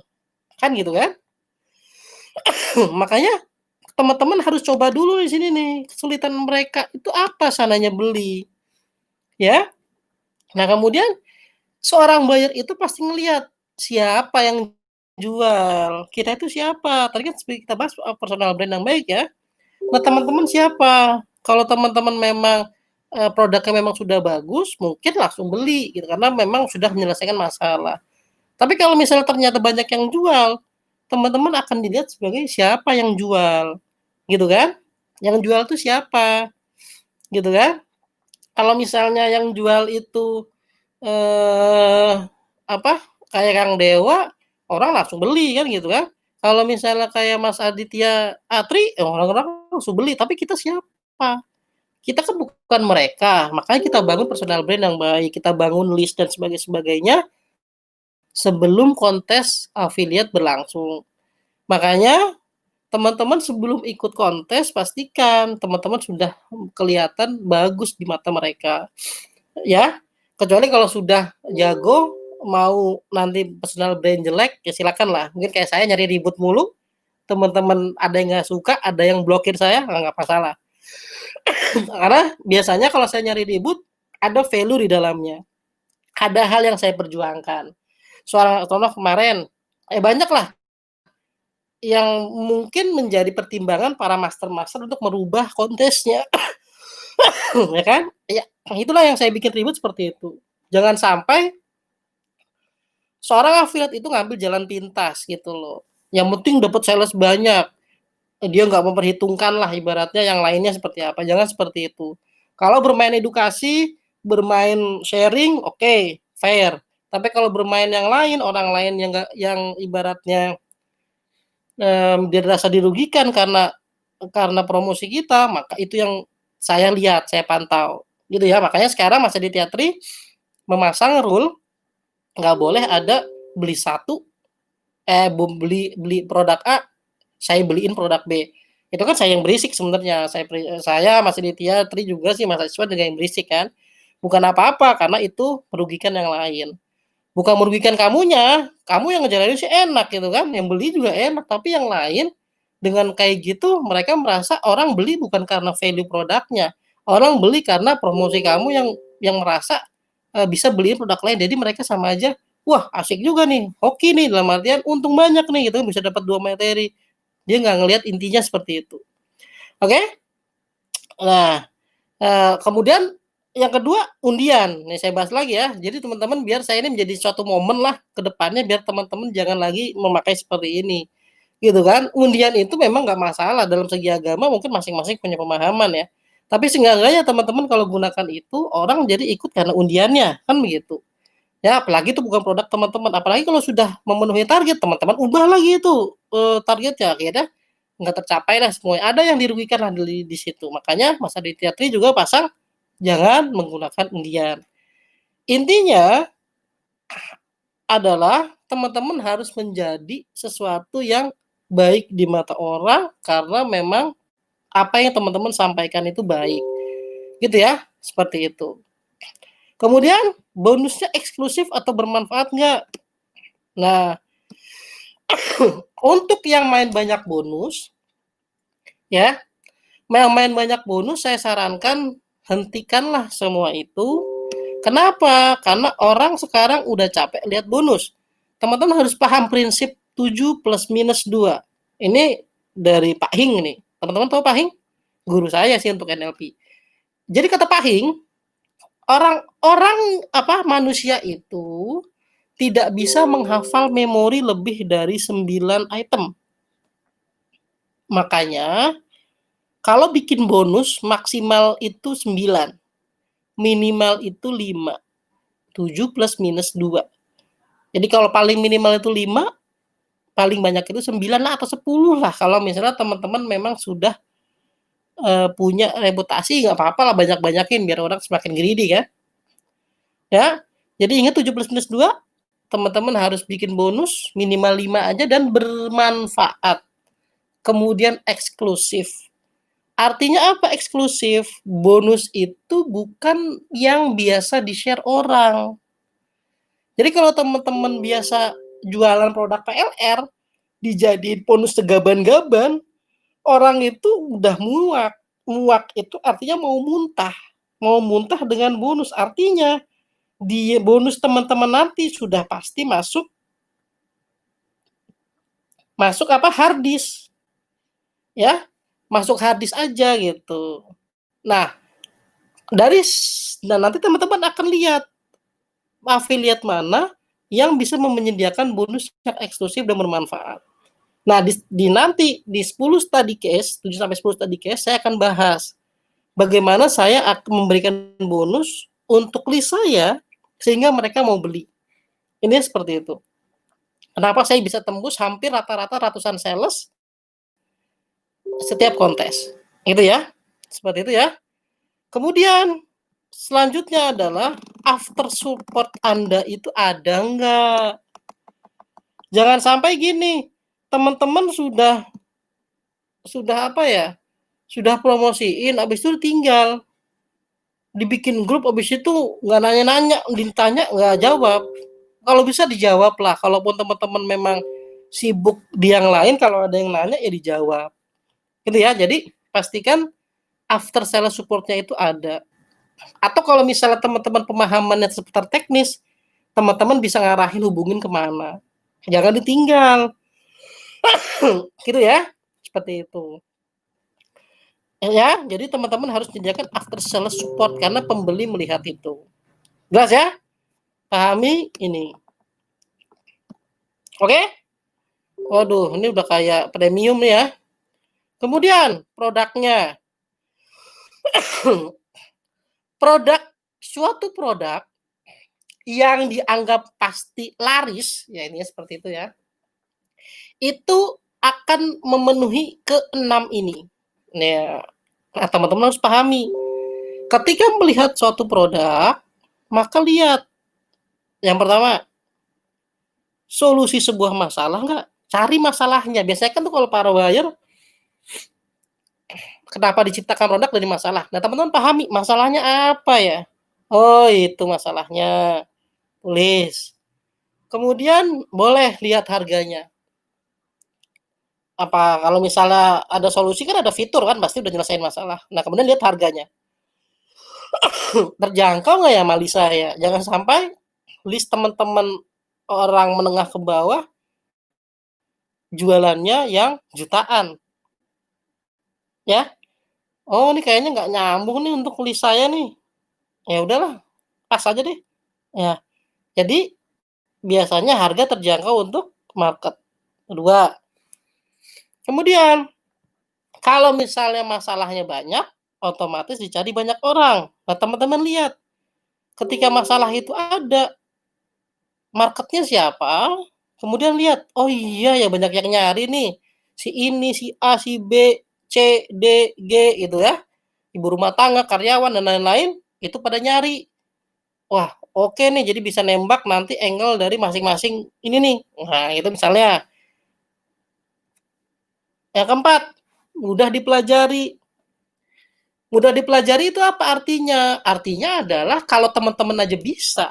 Speaker 1: Kan gitu kan? Makanya teman-teman harus coba dulu di sini nih, kesulitan mereka itu apa sananya beli, ya. Nah, kemudian seorang buyer itu pasti ngelihat siapa yang jual, kita itu siapa. Tadi kan seperti kita bahas personal brand yang baik ya. Nah, teman-teman siapa? Kalau teman-teman memang produknya memang sudah bagus, mungkin langsung beli gitu karena memang sudah menyelesaikan masalah. Tapi kalau misalnya ternyata banyak yang jual, teman-teman akan dilihat sebagai siapa yang jual, gitu kan? Yang jual itu siapa, gitu kan? Kalau misalnya yang jual itu eh apa, kayak Kang Dewa, orang langsung beli kan gitu kan. Kalau misalnya kayak Mas Aditya Atri, orang-orang langsung beli, tapi kita siapa? Kita kan bukan mereka, makanya kita bangun personal brand yang baik, kita bangun list dan sebagainya sebelum kontes affiliate berlangsung. Makanya teman-teman sebelum ikut kontes pastikan teman-teman sudah kelihatan bagus di mata mereka. Ya, kecuali kalau sudah jago mau nanti personal brand jelek ya silakan lah. Mungkin kayak saya nyari ribut mulu, teman-teman ada yang nggak suka, ada yang blokir saya nggak masalah. Karena biasanya kalau saya nyari ribut ada value di dalamnya, ada hal yang saya perjuangkan. Soal contoh kemarin, banyak lah yang mungkin menjadi pertimbangan para master-master untuk merubah kontesnya, ya kan? Ya, itulah yang saya bikin ribut seperti itu. Jangan sampai seorang affiliate itu ngambil jalan pintas gitu loh. Yang penting dapat sales banyak. Dia nggak memperhitungkan lah ibaratnya yang lainnya seperti apa. Jangan seperti itu. Kalau bermain edukasi, bermain sharing, oke, fair. Tapi kalau bermain yang lain, orang lain yang nggak, yang ibaratnya dia merasa dirugikan karena promosi kita, maka itu yang saya lihat, saya pantau, gitu ya. Makanya sekarang Mas Aditya Tri memasang rule nggak boleh ada beli satu, beli beli produk A, saya beliin produk B. Itu kan saya yang berisik sebenarnya. Saya Mas Aditya Tri juga sih mahasiswa juga yang berisik kan. Bukan apa-apa karena itu merugikan yang lain. Bukan merugikan kamunya, kamu yang ngejalanin sih enak gitu kan, yang beli juga enak, tapi yang lain dengan kayak gitu mereka merasa orang beli bukan karena value produknya, Orang beli karena promosi kamu yang merasa, bisa beli produk lain. Jadi mereka sama aja, "Wah, asik juga nih, hoki nih," dalam artian untung banyak nih gitu, bisa dapat 2 materi. Dia nggak ngelihat intinya seperti itu. Oke? Nah, kemudian yang kedua undian. Nih saya bahas lagi ya. Jadi teman-teman biar saya ini menjadi suatu momen lah ke depannya biar teman-teman jangan lagi memakai seperti ini, gitu kan. Undian itu memang nggak masalah dalam segi agama mungkin masing-masing punya pemahaman ya. Tapi seenggak-enggaknya teman-teman kalau gunakan itu orang jadi ikut karena undiannya, kan begitu. Ya apalagi itu bukan produk teman-teman, apalagi kalau sudah memenuhi target teman-teman ubah lagi itu, targetnya akhirnya nggak tercapai lah semuanya, ada yang dirugikan lah di situ. Makanya Mas Aditya Tri juga pasang jangan menggunakan undian. Intinya adalah teman-teman harus menjadi sesuatu yang baik di mata orang karena memang apa yang teman-teman sampaikan itu baik, gitu ya, seperti itu. Kemudian bonusnya eksklusif atau bermanfaat nggak? Nah, untuk yang main banyak bonus, ya, yang main banyak bonus saya sarankan hentikanlah semua itu. Kenapa? Karena orang sekarang udah capek lihat bonus. Teman-teman harus paham prinsip 7 plus minus 2. Ini dari Pak Hing nih. Teman-teman tahu Pak Hing? Guru saya sih untuk NLP. Jadi kata Pak Hing, orang-orang manusia itu tidak bisa menghafal memori lebih dari 9 item. Makanya kalau bikin bonus maksimal itu 9, minimal itu 5. 7 plus minus 2. Jadi kalau paling minimal itu 5, paling banyak itu 9 lah atau 10 lah. Kalau misalnya teman-teman memang sudah punya reputasi, nggak apa-apa lah banyak-banyakin biar orang semakin greedy kan. Ya, jadi ingat 7 plus minus 2, teman-teman harus bikin bonus minimal 5 aja dan bermanfaat. Kemudian eksklusif. Artinya apa eksklusif? Bonus itu bukan yang biasa di-share orang. Jadi kalau teman-teman biasa jualan produk PLR, dijadiin bonus segaban-gaban, orang itu udah muak. Muak itu artinya mau muntah. Mau muntah dengan bonus. Artinya di bonus teman-teman nanti sudah pasti masuk hard disk. Ya, masuk hard disk aja gitu. Nah, nanti teman-teman akan lihat affiliate mana yang bisa menyediakan bonus yang eksklusif dan bermanfaat. Nah, nanti di 10 study case, 7 sampai 10 study case saya akan bahas bagaimana saya akan memberikan bonus untuk list saya sehingga mereka mau beli. Ini seperti itu. Kenapa saya bisa tembus hampir rata-rata ratusan sales setiap kontes. Itu ya. Seperti itu ya. Kemudian selanjutnya adalah after support Anda itu ada nggak? Jangan sampai gini, teman-teman sudah sudah promosiin, habis itu tinggal dibikin grup, habis itu nggak nanya-nanya, ditanya nggak jawab. Kalau bisa dijawab lah, kalaupun teman-teman memang sibuk di yang lain, kalau ada yang nanya ya dijawab. Gitu ya, jadi pastikan after sales supportnya itu ada. Atau kalau misalnya teman-teman pemahamannya seputar teknis, teman-teman bisa ngarahin hubungin kemana. Jangan ditinggal. Gitu ya, seperti itu. Ya, jadi teman-teman harus menyediakan after sales support karena pembeli melihat itu. Jelas ya? Pahami ini. Oke? Waduh, ini udah kayak premium nih ya. Kemudian produknya. Suatu produk yang dianggap pasti laris, ya ini seperti itu ya. Itu akan memenuhi ke-6 ini. Nah, teman-teman harus pahami. Ketika melihat suatu produk, maka lihat yang pertama, solusi sebuah masalah nggak? Cari masalahnya. Biasanya kan tuh kalau para buyer, kenapa diciptakan produk dari masalah? Nah, teman-teman pahami masalahnya apa ya? Oh, itu masalahnya. Tulis. Kemudian boleh lihat harganya. Kalau misalnya ada solusi kan ada fitur kan pasti udah nyelesain masalah. Nah, kemudian lihat harganya. Terjangkau nggak ya sama list saya? Jangan sampai list teman-teman orang menengah ke bawah jualannya yang jutaan, ya. Oh, ini kayaknya nggak nyambung nih untuk list saya nih. Ya udahlah, pas aja deh. Ya, jadi biasanya harga terjangkau untuk market. Kedua, kemudian kalau misalnya masalahnya banyak, otomatis dicari banyak orang. Nah, teman-teman lihat, ketika masalah itu ada, marketnya siapa? Kemudian lihat, oh iya ya banyak yang nyari nih. Si ini, si A, si B, C, D, G gitu ya. Ibu rumah tangga, karyawan dan lain-lain itu pada nyari. Wah, oke nih jadi bisa nembak nanti angle dari masing-masing ini nih. Nah, itu misalnya. Yang keempat, mudah dipelajari. Mudah dipelajari itu apa artinya? Artinya adalah kalau teman-teman aja bisa,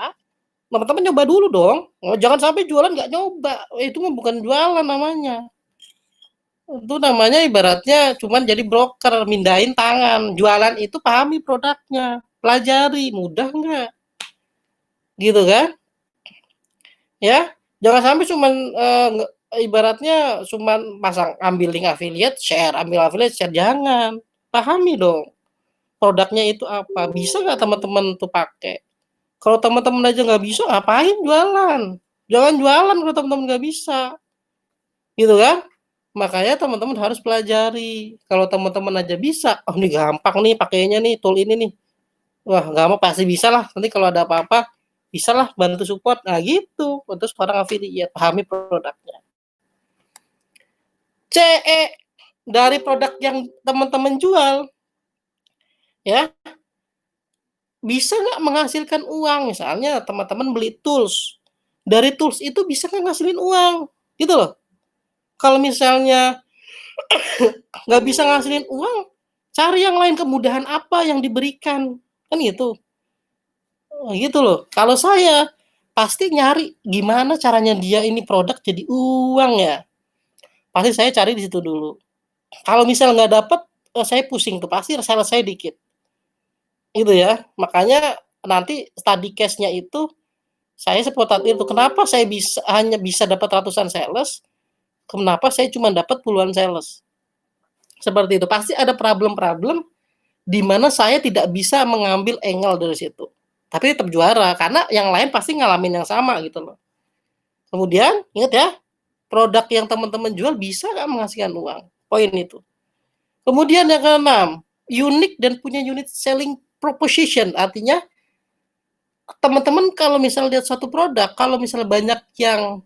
Speaker 1: teman-teman nyoba dulu dong. Jangan sampai jualan nggak nyoba. Itu mah bukan jualan namanya. Itu namanya ibaratnya cuman jadi broker, mindahin tangan. Jualan itu pahami produknya, pelajari, mudah nggak? Gitu kan? Ya, jangan sampai cuman ibaratnya cuman pasang ambil link affiliate, share, ambil affiliate, share, jangan. Pahami dong produknya itu apa, bisa nggak teman-teman tuh pakai. Kalau teman-teman aja nggak bisa, ngapain jualan? Jangan jualan kalau teman-teman nggak bisa, gitu kan? Makanya teman-teman harus pelajari. Kalau teman-teman aja bisa, oh ini gampang nih pakainya nih, tool ini nih. Wah, gampang pasti bisa lah. Nanti kalau ada apa-apa, bisa lah bantu support. Nah gitu, untuk seorang affiliate, pahami produknya. CE dari produk yang teman-teman jual, ya bisa nggak menghasilkan uang? Misalnya teman-teman beli tools, dari tools itu bisa nggak ngasilin uang? Gitu loh. Kalau misalnya nggak bisa ngasilin uang, cari yang lain, kemudahan apa yang diberikan, kan gitu. Gitu loh. Kalau saya pasti nyari gimana caranya dia ini produk jadi uang ya. Pasti saya cari di situ dulu. Kalau misal nggak dapet, saya pusing tuh pasti sales saya dikit. Gitu ya. Makanya nanti study case-nya itu saya sepotat itu. Kenapa saya hanya bisa dapat ratusan sales? Kenapa saya cuma dapat puluhan sales? Seperti itu. Pasti ada problem-problem di mana saya tidak bisa mengambil angle dari situ. Tapi tetap juara karena yang lain pasti ngalamin yang sama gitu loh. Kemudian ingat ya, produk yang teman-teman jual bisa nggak menghasilkan uang? Poin itu. Kemudian yang keenam, unik dan punya unit selling proposition. Artinya teman-teman kalau misal lihat suatu produk, kalau misalnya banyak yang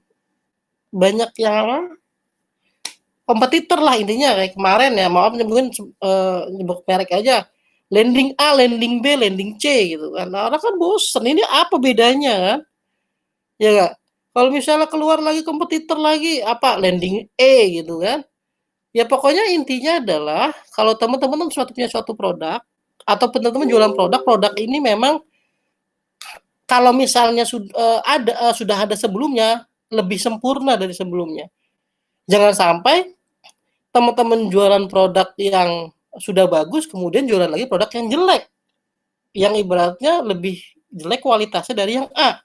Speaker 1: kompetitor lah intinya kayak kemarin ya, maaf mungkin nyebut merek aja. Landing A, landing B, landing C gitu kan. Nah, orang kan bosen, ini apa bedanya kan? Ya nggak? Kalau misalnya keluar lagi kompetitor lagi, apa landing E gitu kan? Ya pokoknya intinya adalah kalau teman-teman punya suatu produk atau teman-teman jualan produk, produk ini memang kalau misalnya sudah ada sebelumnya, lebih sempurna dari sebelumnya. Jangan sampai teman-teman jualan produk yang sudah bagus, kemudian jualan lagi produk yang jelek, yang ibaratnya lebih jelek kualitasnya dari yang A.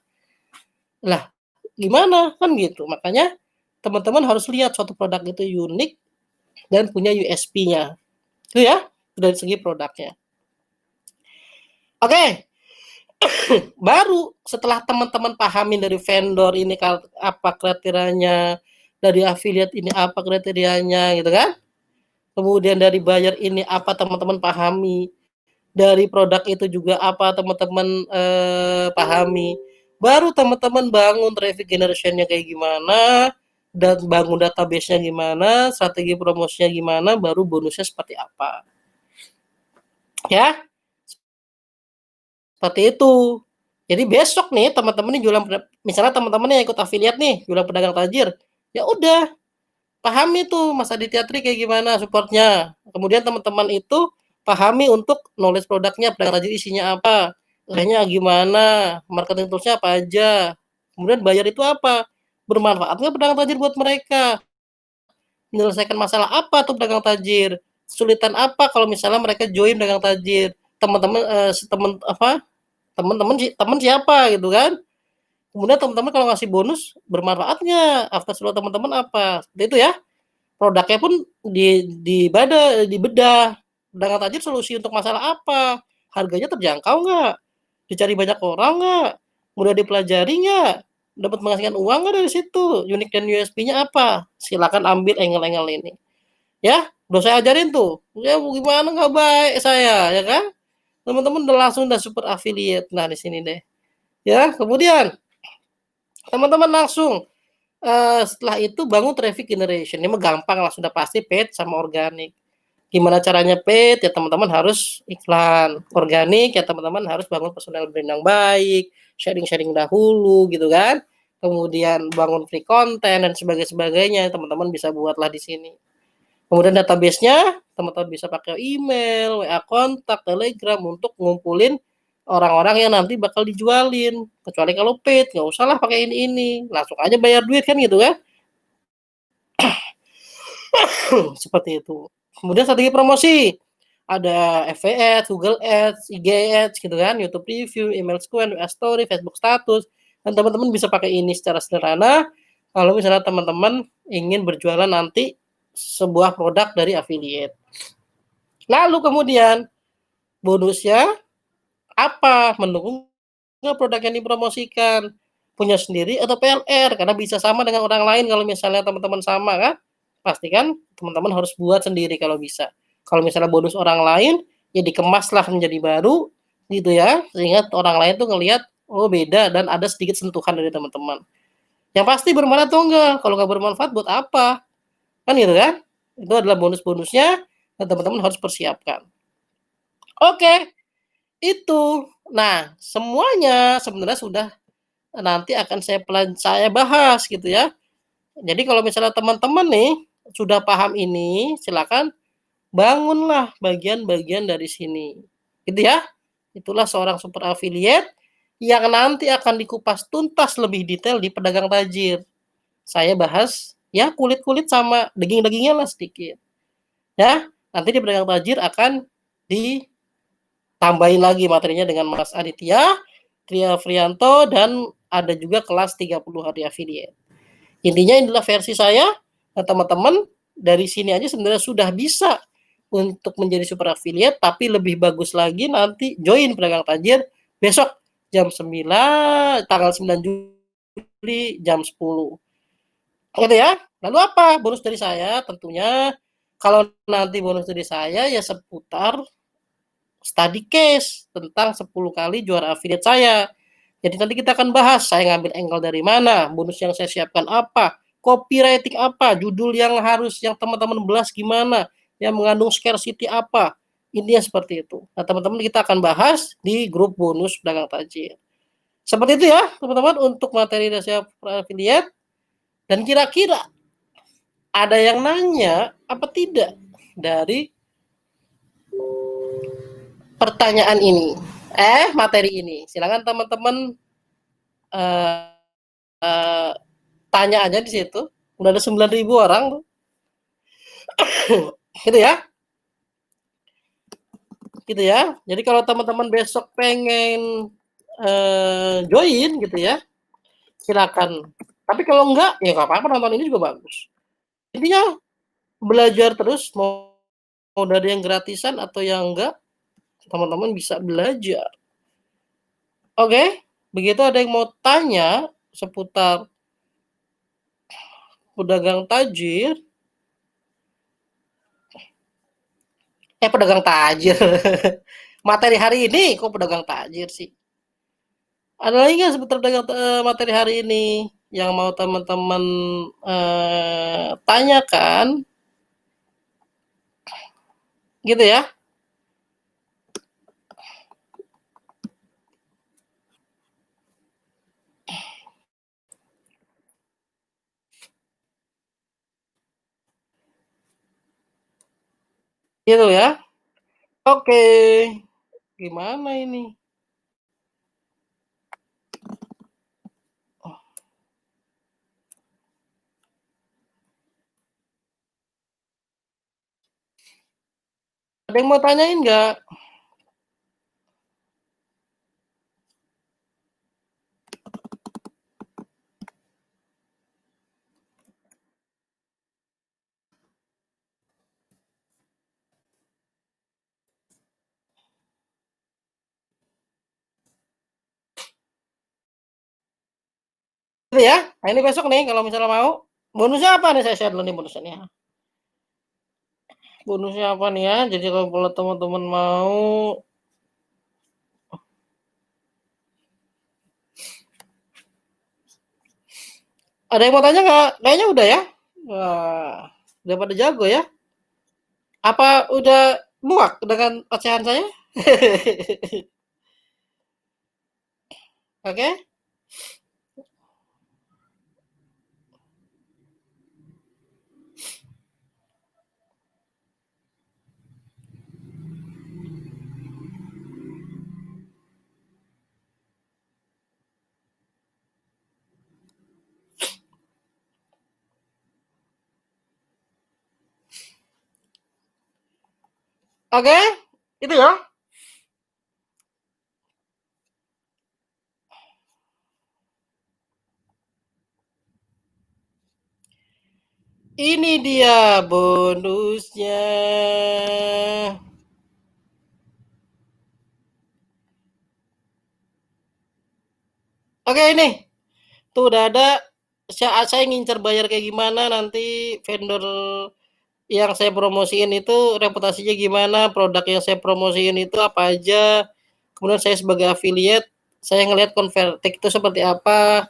Speaker 1: Lah, gimana kan gitu. Makanya teman-teman harus lihat suatu produk itu unik dan punya USP-nya. Itu ya, dari segi produknya. Oke, baru setelah teman-teman pahamin dari vendor ini apa kriterianya, dari affiliate ini apa kriterianya gitu kan. Kemudian dari buyer ini apa teman-teman pahami, dari produk itu juga apa teman-teman pahami. Baru teman-teman bangun traffic generation-nya kayak gimana, dan bangun database-nya gimana, strategi promosinya gimana, baru bonusnya seperti apa. Ya, seperti itu. Jadi besok nih teman-teman nih jualan, misalnya teman-teman yang ikut affiliate nih, jualan pedagang tajir, ya udah pahami tuh Mas Aditya Tri kayak gimana supportnya. Kemudian teman-teman itu pahami untuk knowledge produknya, pedagang tajir isinya apa, kayaknya gimana, marketing toolsnya apa aja. Kemudian bayar itu apa, bermanfaat nggak pedagang tajir buat mereka, menyelesaikan masalah apa tuh pedagang tajir, kesulitan apa kalau misalnya mereka join pedagang tajir, teman-teman, teman siapa gitu kan. Kemudian teman-teman kalau ngasih bonus bermanfaat nggak? After teman-teman apa? Seperti itu ya. Produknya pun dibedah. Dengan tajir solusi untuk masalah apa? Harganya terjangkau nggak? Dicari banyak orang nggak? Mudah dipelajari nggak? Dapat menghasilkan uang nggak dari situ? Unik dan USP-nya apa? Silakan ambil angle-angle ini. Ya, udah saya ajarin tuh. Ya gimana nggak baik saya, ya kan? Teman-teman udah super affiliate. Nah di sini deh. Ya, kemudian teman-teman langsung setelah itu bangun traffic generation. Ini mah gampang lah, sudah pasti paid sama organik. Gimana caranya paid? Ya teman-teman harus iklan. Organik ya teman-teman harus bangun personal brand yang baik, sharing-sharing dahulu gitu kan. Kemudian bangun free content dan sebagainya teman-teman bisa buatlah di sini. Kemudian database-nya teman-teman bisa pakai email, WA kontak, Telegram untuk ngumpulin orang-orang yang nanti bakal dijualin. Kecuali kalau paid, nggak usah lah pakai ini. Langsung aja bayar duit kan gitu kan. Seperti itu. Kemudian strategi promosi. Ada FB Ads, Google Ads, IG Ads gitu kan, YouTube Review, email squad, WA Story, Facebook Status. Dan teman-teman bisa pakai ini secara sederhana kalau misalnya teman-teman ingin berjualan nanti sebuah produk dari affiliate. Lalu kemudian bonusnya apa? Mendukung nggak produk yang dipromosikan? Punya sendiri atau PLR? Karena bisa sama dengan orang lain kalau misalnya teman-teman sama kan? Pastikan teman-teman harus buat sendiri kalau bisa. Kalau misalnya bonus orang lain, ya dikemaslah menjadi baru gitu ya, sehingga orang lain tuh ngelihat oh beda dan ada sedikit sentuhan dari teman-teman. Yang pasti bermanfaat atau enggak? Kalau nggak bermanfaat buat apa? Kan gitu kan? Itu adalah bonus-bonusnya dan teman-teman harus persiapkan. Oke, itu. Nah, semuanya sebenarnya sudah nanti akan saya bahas gitu ya. Jadi kalau misalnya teman-teman nih sudah paham ini, silakan bangunlah bagian-bagian dari sini. Gitu ya. Itulah seorang super affiliate yang nanti akan dikupas tuntas lebih detail di pedagang tajir. Saya bahas ya kulit-kulit sama daging-dagingnya lah sedikit. Ya, nanti di pedagang tajir akan ditambahin lagi materinya dengan Mas Aditya, Tria Frianto, dan ada juga kelas 30 hari affiliate. Intinya inilah versi saya, nah teman-teman dari sini aja sebenarnya sudah bisa untuk menjadi super affiliate, tapi lebih bagus lagi nanti join pedagang tajir besok jam 9, tanggal 9 Juli jam 10. Gitu ya. Lalu apa bonus dari saya? Tentunya kalau nanti bonus dari saya ya seputar study case tentang 10 kali juara affiliate saya. Jadi nanti kita akan bahas saya ngambil angle dari mana, bonus yang saya siapkan apa, copywriting apa, judul yang harus yang teman-teman belas gimana, yang mengandung scarcity apa. Intinya seperti itu. Nah, teman-teman kita akan bahas di grup bonus pedagang tajir. Seperti itu ya, teman-teman untuk materi dari saya affiliate. Dan kira-kira ada yang nanya apa tidak dari pertanyaan ini? Materi ini. Silakan teman-teman eh, eh, tanya aja di situ. Udah ada 9.000 orang tuh. Gitu ya. Gitu ya. Jadi kalau teman-teman besok pengen join gitu ya, silakan. Tapi kalau enggak, ya nggak apa-apa nonton ini juga bagus. Intinya belajar terus mau dari yang gratisan atau yang enggak, teman-teman bisa belajar. Oke, begitu ada yang mau tanya seputar pedagang tajir, pedagang tajir. Materi hari ini kok pedagang tajir sih? Ada lagi nggak seputar pedagang materi hari ini yang mau teman-teman tanyakan? Gitu ya? Gitu ya? Oke. Gimana ini? Oh, ada yang mau tanyain nggak? Gitu ya. Nah, ini besok nih kalau misalnya mau. Bonusnya apa nih? Saya share dulu nih bonusnya nih ya. Bonusnya apa nih ya? Jadi kalau teman-teman mau, ada yang mau tanya nggak? Kayaknya udah ya. Wah, udah pada jago ya. Apa udah muak dengan ocehan saya? Oke, okay? Oke, okay? Itu ya. Ini dia bonusnya. Oke, ini tuh udah ada. Saya ngincer bayar kayak gimana nanti vendor yang saya promosiin itu reputasinya gimana, produk yang saya promosiin itu apa aja. Kemudian saya sebagai affiliate, saya ngelihat Convertik itu seperti apa.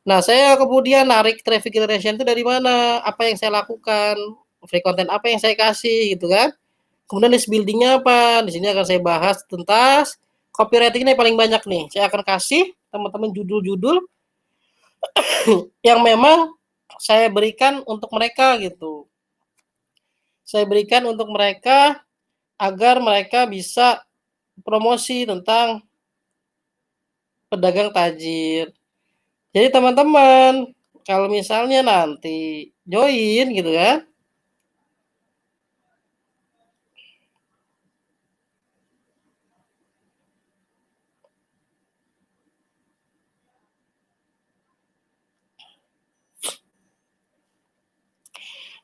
Speaker 1: Nah, saya kemudian narik traffic generation itu dari mana, apa yang saya lakukan, free content apa yang saya kasih gitu kan. Kemudian list buildingnya apa, di sini akan saya bahas tentang copywriting ini paling banyak nih. Saya akan kasih teman-teman judul-judul yang memang saya berikan untuk mereka gitu. Saya berikan untuk mereka agar mereka bisa promosi tentang pedagang tajir. Jadi teman-teman, kalau misalnya nanti join gitu kan,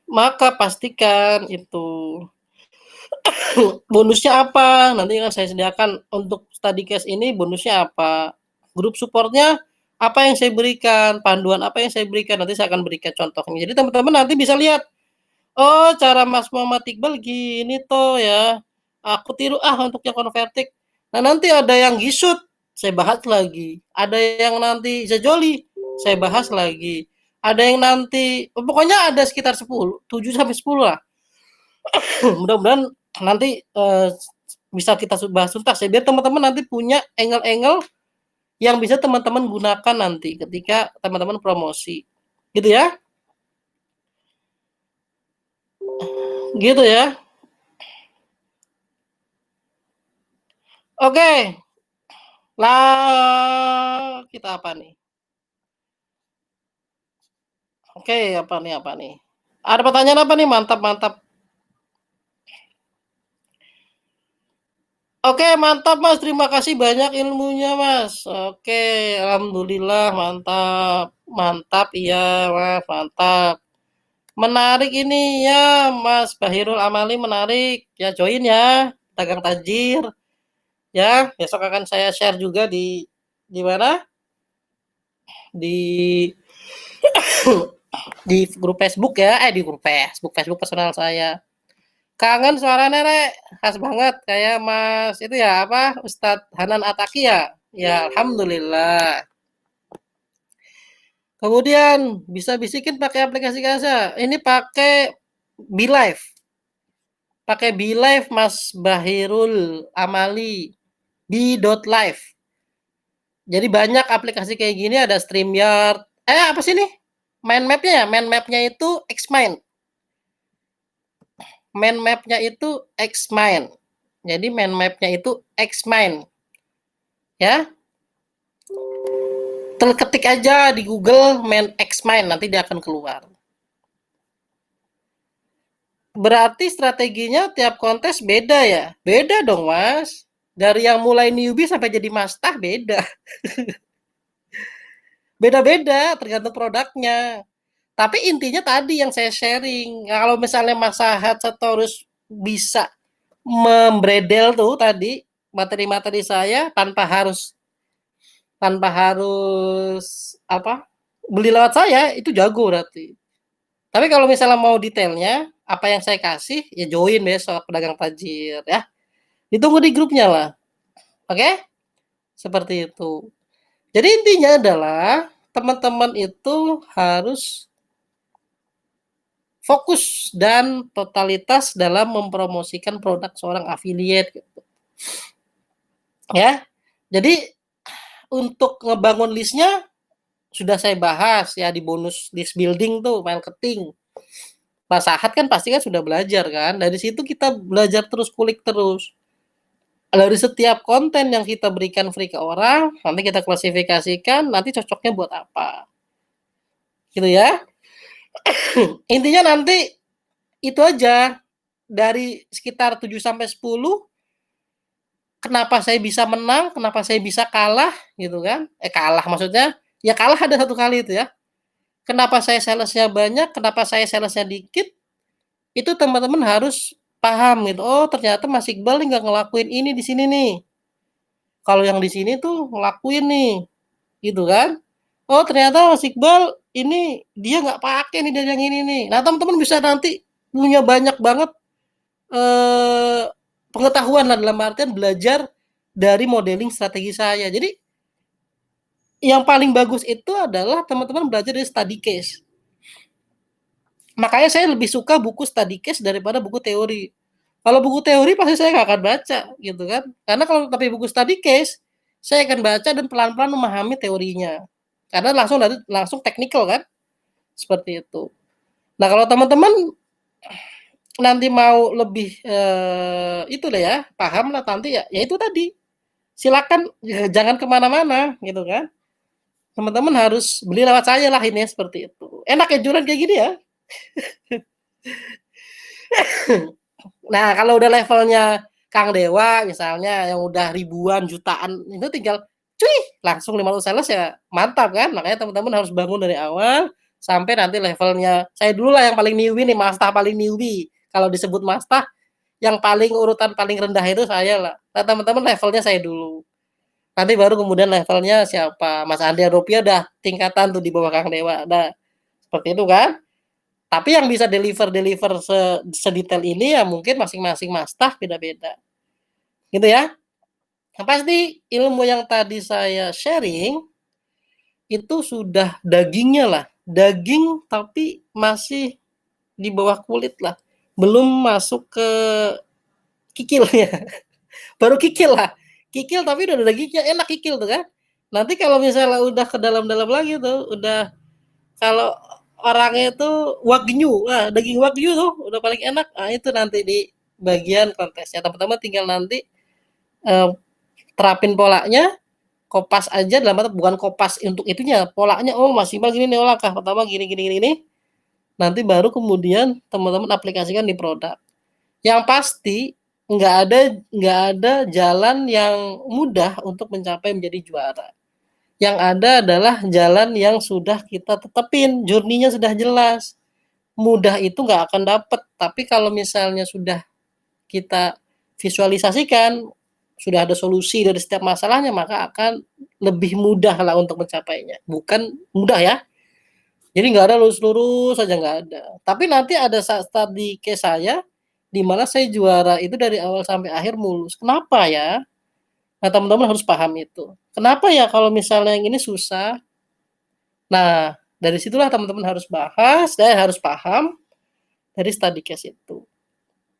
Speaker 1: maka pastikan itu bonusnya apa. Nanti kan saya sediakan untuk study case ini bonusnya apa. Grup supportnya apa yang saya berikan, panduan apa yang saya berikan, nanti saya akan berikan contohnya. Jadi teman-teman nanti bisa lihat, oh cara Mas Muhammad Iqbal gini toh ya. Aku tiru untuk yang konvertik. Nah nanti ada yang gisut, saya bahas lagi. Ada yang nanti sejoli, saya bahas lagi. Ada yang nanti, pokoknya ada sekitar 10, 7 sampai 10 lah. Mudah-mudahan nanti bisa kita bahas tuntas ya, biar teman-teman nanti punya angle-angle yang bisa teman-teman gunakan nanti ketika teman-teman promosi. Gitu ya. Gitu ya. Oke. Lah, kita apa nih? Oke, apa nih? Ada pertanyaan apa nih? Mantap, mantap. Oke, mantap Mas. Terima kasih banyak ilmunya Mas. Oke, alhamdulillah mantap. Mantap iya Mas, mantap. Menarik ini ya Mas Bahirul Amali, menarik. Ya join ya, Dagang Tajir. Ya, besok akan saya share juga di mana? Di di grup Facebook ya, di grup Facebook personal saya. Kangen suara Rek, khas banget kayak Mas itu ya apa Ustadz Hanan Ataki ya. Ya alhamdulillah. Kemudian bisa bisikin pakai aplikasi Kasa. Ini pakai BeLive. Pakai BeLive Mas Bahirul Amali. B.live. Jadi banyak aplikasi kayak gini, ada StreamYard. Apa sih nih? Mind mapnya ya? Mind mapnya itu Xmind. Mind mapnya itu Xmind. Jadi mind mapnya itu Xmind. Ya, terketik aja di Google Xmind, nanti dia akan keluar. Berarti strateginya tiap kontes beda ya? Beda dong Mas. Dari yang mulai newbie sampai jadi master beda. Beda-beda tergantung produknya. Tapi intinya tadi yang saya sharing. Kalau misalnya Mas Sahat Satorus bisa membredel tuh tadi materi-materi saya tanpa harus apa? beli lewat saya itu jago berarti. Tapi kalau misalnya mau detailnya, apa yang saya kasih, ya join besok pedagang tajir ya. Ditunggu di grupnya lah. Oke? Seperti itu. Jadi intinya adalah teman-teman itu harus fokus dan totalitas dalam mempromosikan produk seorang affiliate gitu. Ya. Jadi untuk ngebangun listnya sudah saya bahas ya di bonus list building tuh marketing. Mas Ahad kan pasti kan sudah belajar kan. Dari situ kita belajar terus kulik terus. Dari setiap konten yang kita berikan free ke orang, nanti kita klasifikasikan, nanti cocoknya buat apa. Gitu ya. Intinya nanti itu aja. Dari sekitar 7 sampai 10, kenapa saya bisa menang, kenapa saya bisa kalah, gitu kan. Kalah maksudnya, ya kalah ada satu kali itu ya. Kenapa saya salesnya banyak, kenapa saya salesnya dikit, itu teman-teman harus paham gitu. Oh, ternyata Mas Iqbal nih nggak ngelakuin ini di sini nih. Kalau yang di sini tuh ngelakuin nih, gitu kan. Oh, ternyata Mas Iqbal ini dia nggak pakai nih dari yang ini nih. Nah, teman-teman bisa nanti punya banyak banget eh, pengetahuan lah dalam artian belajar dari modeling strategi saya. Jadi yang paling bagus itu adalah teman-teman belajar dari study case. Makanya saya lebih suka buku study case daripada buku teori. Kalau buku teori pasti saya nggak akan baca, gitu kan? Karena kalau tapi buku study case, saya akan baca dan pelan-pelan memahami teorinya. Karena langsung technical kan, seperti itu. Nah kalau teman-teman nanti mau lebih itu deh ya, paham lah nanti ya, ya itu tadi. Silakan ya, jangan kemana-mana, gitu kan? Teman-teman harus beli lewat saya lah ini seperti itu. Enak ya jualan kayak gini ya. Nah, kalau udah levelnya Kang Dewa misalnya yang udah ribuan jutaan itu tinggal cuy langsung 50 sales ya mantap kan. Makanya teman-teman harus bangun dari awal sampai nanti levelnya saya dulu lah yang paling newbie nih, mastah paling newbie. Kalau disebut mastah yang paling urutan paling rendah itu saya lah. Nah, teman-teman levelnya saya dulu. Nanti baru kemudian levelnya siapa? Mas Andi Rupiah udah tingkatan tuh di bawah Kang Dewa. Nah, seperti itu kan. Tapi yang bisa deliver sedetail ini ya mungkin masing-masing mastah beda-beda. Gitu ya. Yang pasti ilmu yang tadi saya sharing itu sudah dagingnya lah. Daging tapi masih di bawah kulit lah. Belum masuk ke kikilnya. Baru kikil lah. Kikil tapi udah ada dagingnya enak kikil tuh kan. Nanti kalau misalnya udah ke dalam-dalam lagi tuh, udah kalau orangnya itu wagyu, nah, daging wagyu tuh udah paling enak. Nah, itu nanti di bagian kontesnya. Teman-teman tinggal nanti eh, terapin polanya, kopas aja dalam arti bukan kopas untuk itunya, polanya oh maksimal gini nih oh, langkah pertama gini gini gini. Nanti baru kemudian teman-teman aplikasikan di produk. Yang pasti nggak ada jalan yang mudah untuk mencapai menjadi juara. Yang ada adalah jalan yang sudah kita tetapin, journey-nya sudah jelas. Mudah itu nggak akan dapet, tapi kalau misalnya sudah kita visualisasikan, sudah ada solusi dari setiap masalahnya, maka akan lebih mudah lah untuk mencapainya. Bukan mudah ya, jadi nggak ada lurus-lurus saja nggak ada. Tapi nanti ada saat di case saya, di mana saya juara itu dari awal sampai akhir mulus. Kenapa ya? Nah teman-teman harus paham itu. Kenapa ya kalau misalnya yang ini susah? Nah, dari situlah teman-teman harus bahas dan harus paham dari study case itu.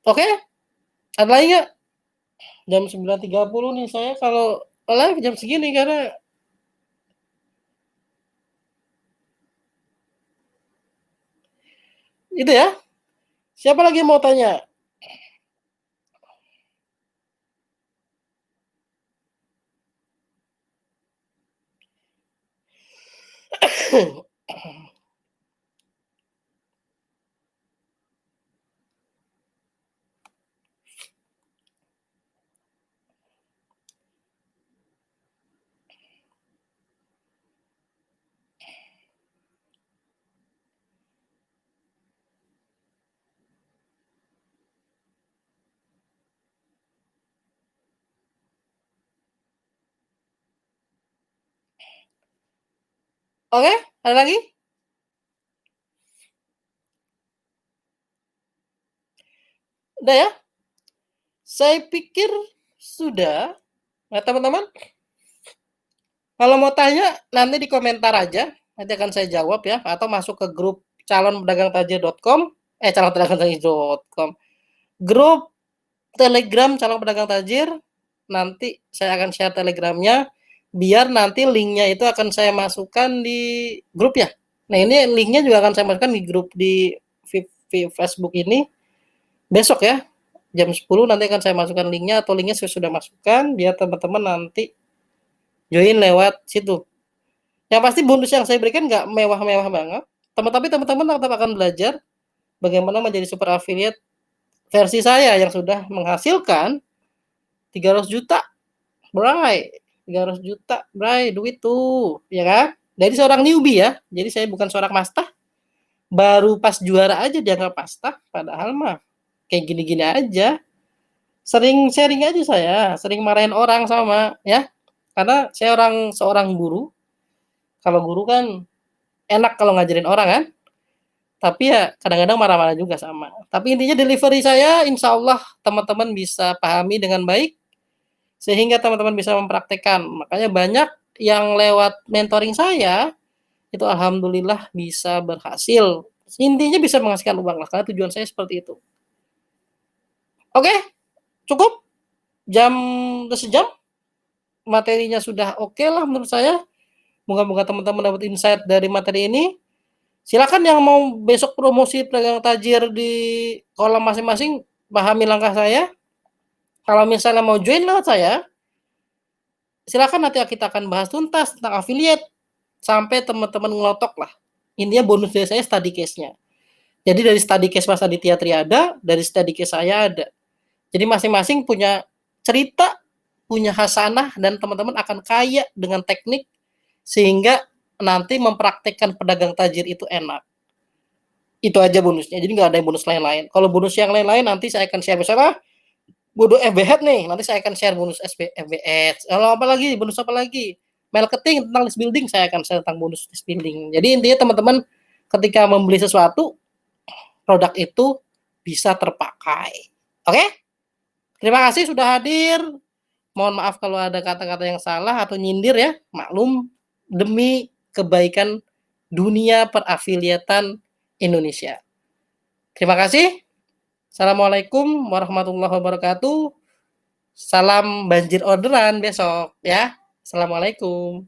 Speaker 1: Oke? Ada lagi nggak? Jam 9.30 nih saya kalau live jam segini karena itu ya. Siapa lagi yang mau tanya? Oke? Ada lagi? Udah ya? Saya pikir sudah. Nah, teman-teman, kalau mau tanya nanti di komentar aja, nanti akan saya jawab ya, atau masuk ke grup calonpedagangtajir.com, calonpedagangtajir.com, grup Telegram calon pedagang tajir. Nanti saya akan share Telegramnya, biar nanti linknya itu akan saya masukkan di grup ya. Nah ini linknya juga akan saya masukkan di grup di Facebook ini besok ya, jam 10 nanti akan saya masukkan linknya, atau linknya saya sudah masukkan, biar teman-teman nanti join lewat situ. Yang pasti bonus yang saya berikan nggak mewah-mewah banget, tapi teman-teman tetap akan belajar bagaimana menjadi super affiliate versi saya yang sudah menghasilkan 300 juta, bray. 300 juta, bray, duit tuh, ya kan? Dari seorang newbie ya. Jadi saya bukan seorang master, baru pas juara aja dianggap master, padahal mah kayak gini-gini aja. Sering sharing aja saya, sering marahin orang sama ya. Karena saya seorang guru. Kalau guru kan enak kalau ngajarin orang kan, tapi ya kadang-kadang marah-marah juga sama. Tapi intinya delivery saya insya Allah teman-teman bisa pahami dengan baik, sehingga teman-teman bisa mempraktekkan. Makanya banyak yang lewat mentoring saya, itu alhamdulillah bisa berhasil. Intinya bisa menghasilkan uang lah, karena tujuan saya seperti itu. Oke, cukup? Jam udah sejam? Materinya sudah oke lah menurut saya. Moga-moga teman-teman dapat insight dari materi ini. Silakan yang mau besok promosi pedagang tajir di kolam masing-masing, pahami langkah saya. Kalau misalnya mau join lewat saya, silakan, nanti kita akan bahas tuntas tentang affiliate sampai teman-teman ngelotok lah. Intinya bonus dari saya study case-nya. Jadi dari study case Mas Aditya Tri ada, dari study case saya ada. Jadi masing-masing punya cerita, punya hasanah, dan teman-teman akan kaya dengan teknik sehingga nanti mempraktekkan pedagang tajir itu enak. Itu aja bonusnya. Jadi nggak ada bonus lain-lain. Kalau bonus yang lain-lain nanti saya akan share bersama. Bodo FBH nih, nanti saya akan share bonus FBH. Kalau apa lagi, bonus apa lagi? Marketing tentang list building, saya akan share tentang bonus list building. Jadi intinya teman-teman ketika membeli sesuatu, produk itu bisa terpakai. Oke? Terima kasih sudah hadir. Mohon maaf kalau ada kata-kata yang salah atau nyindir ya. Maklum, demi kebaikan dunia perafiliatan Indonesia. Terima kasih. Assalamualaikum warahmatullahi wabarakatuh. Salam banjir orderan besok ya. Assalamualaikum.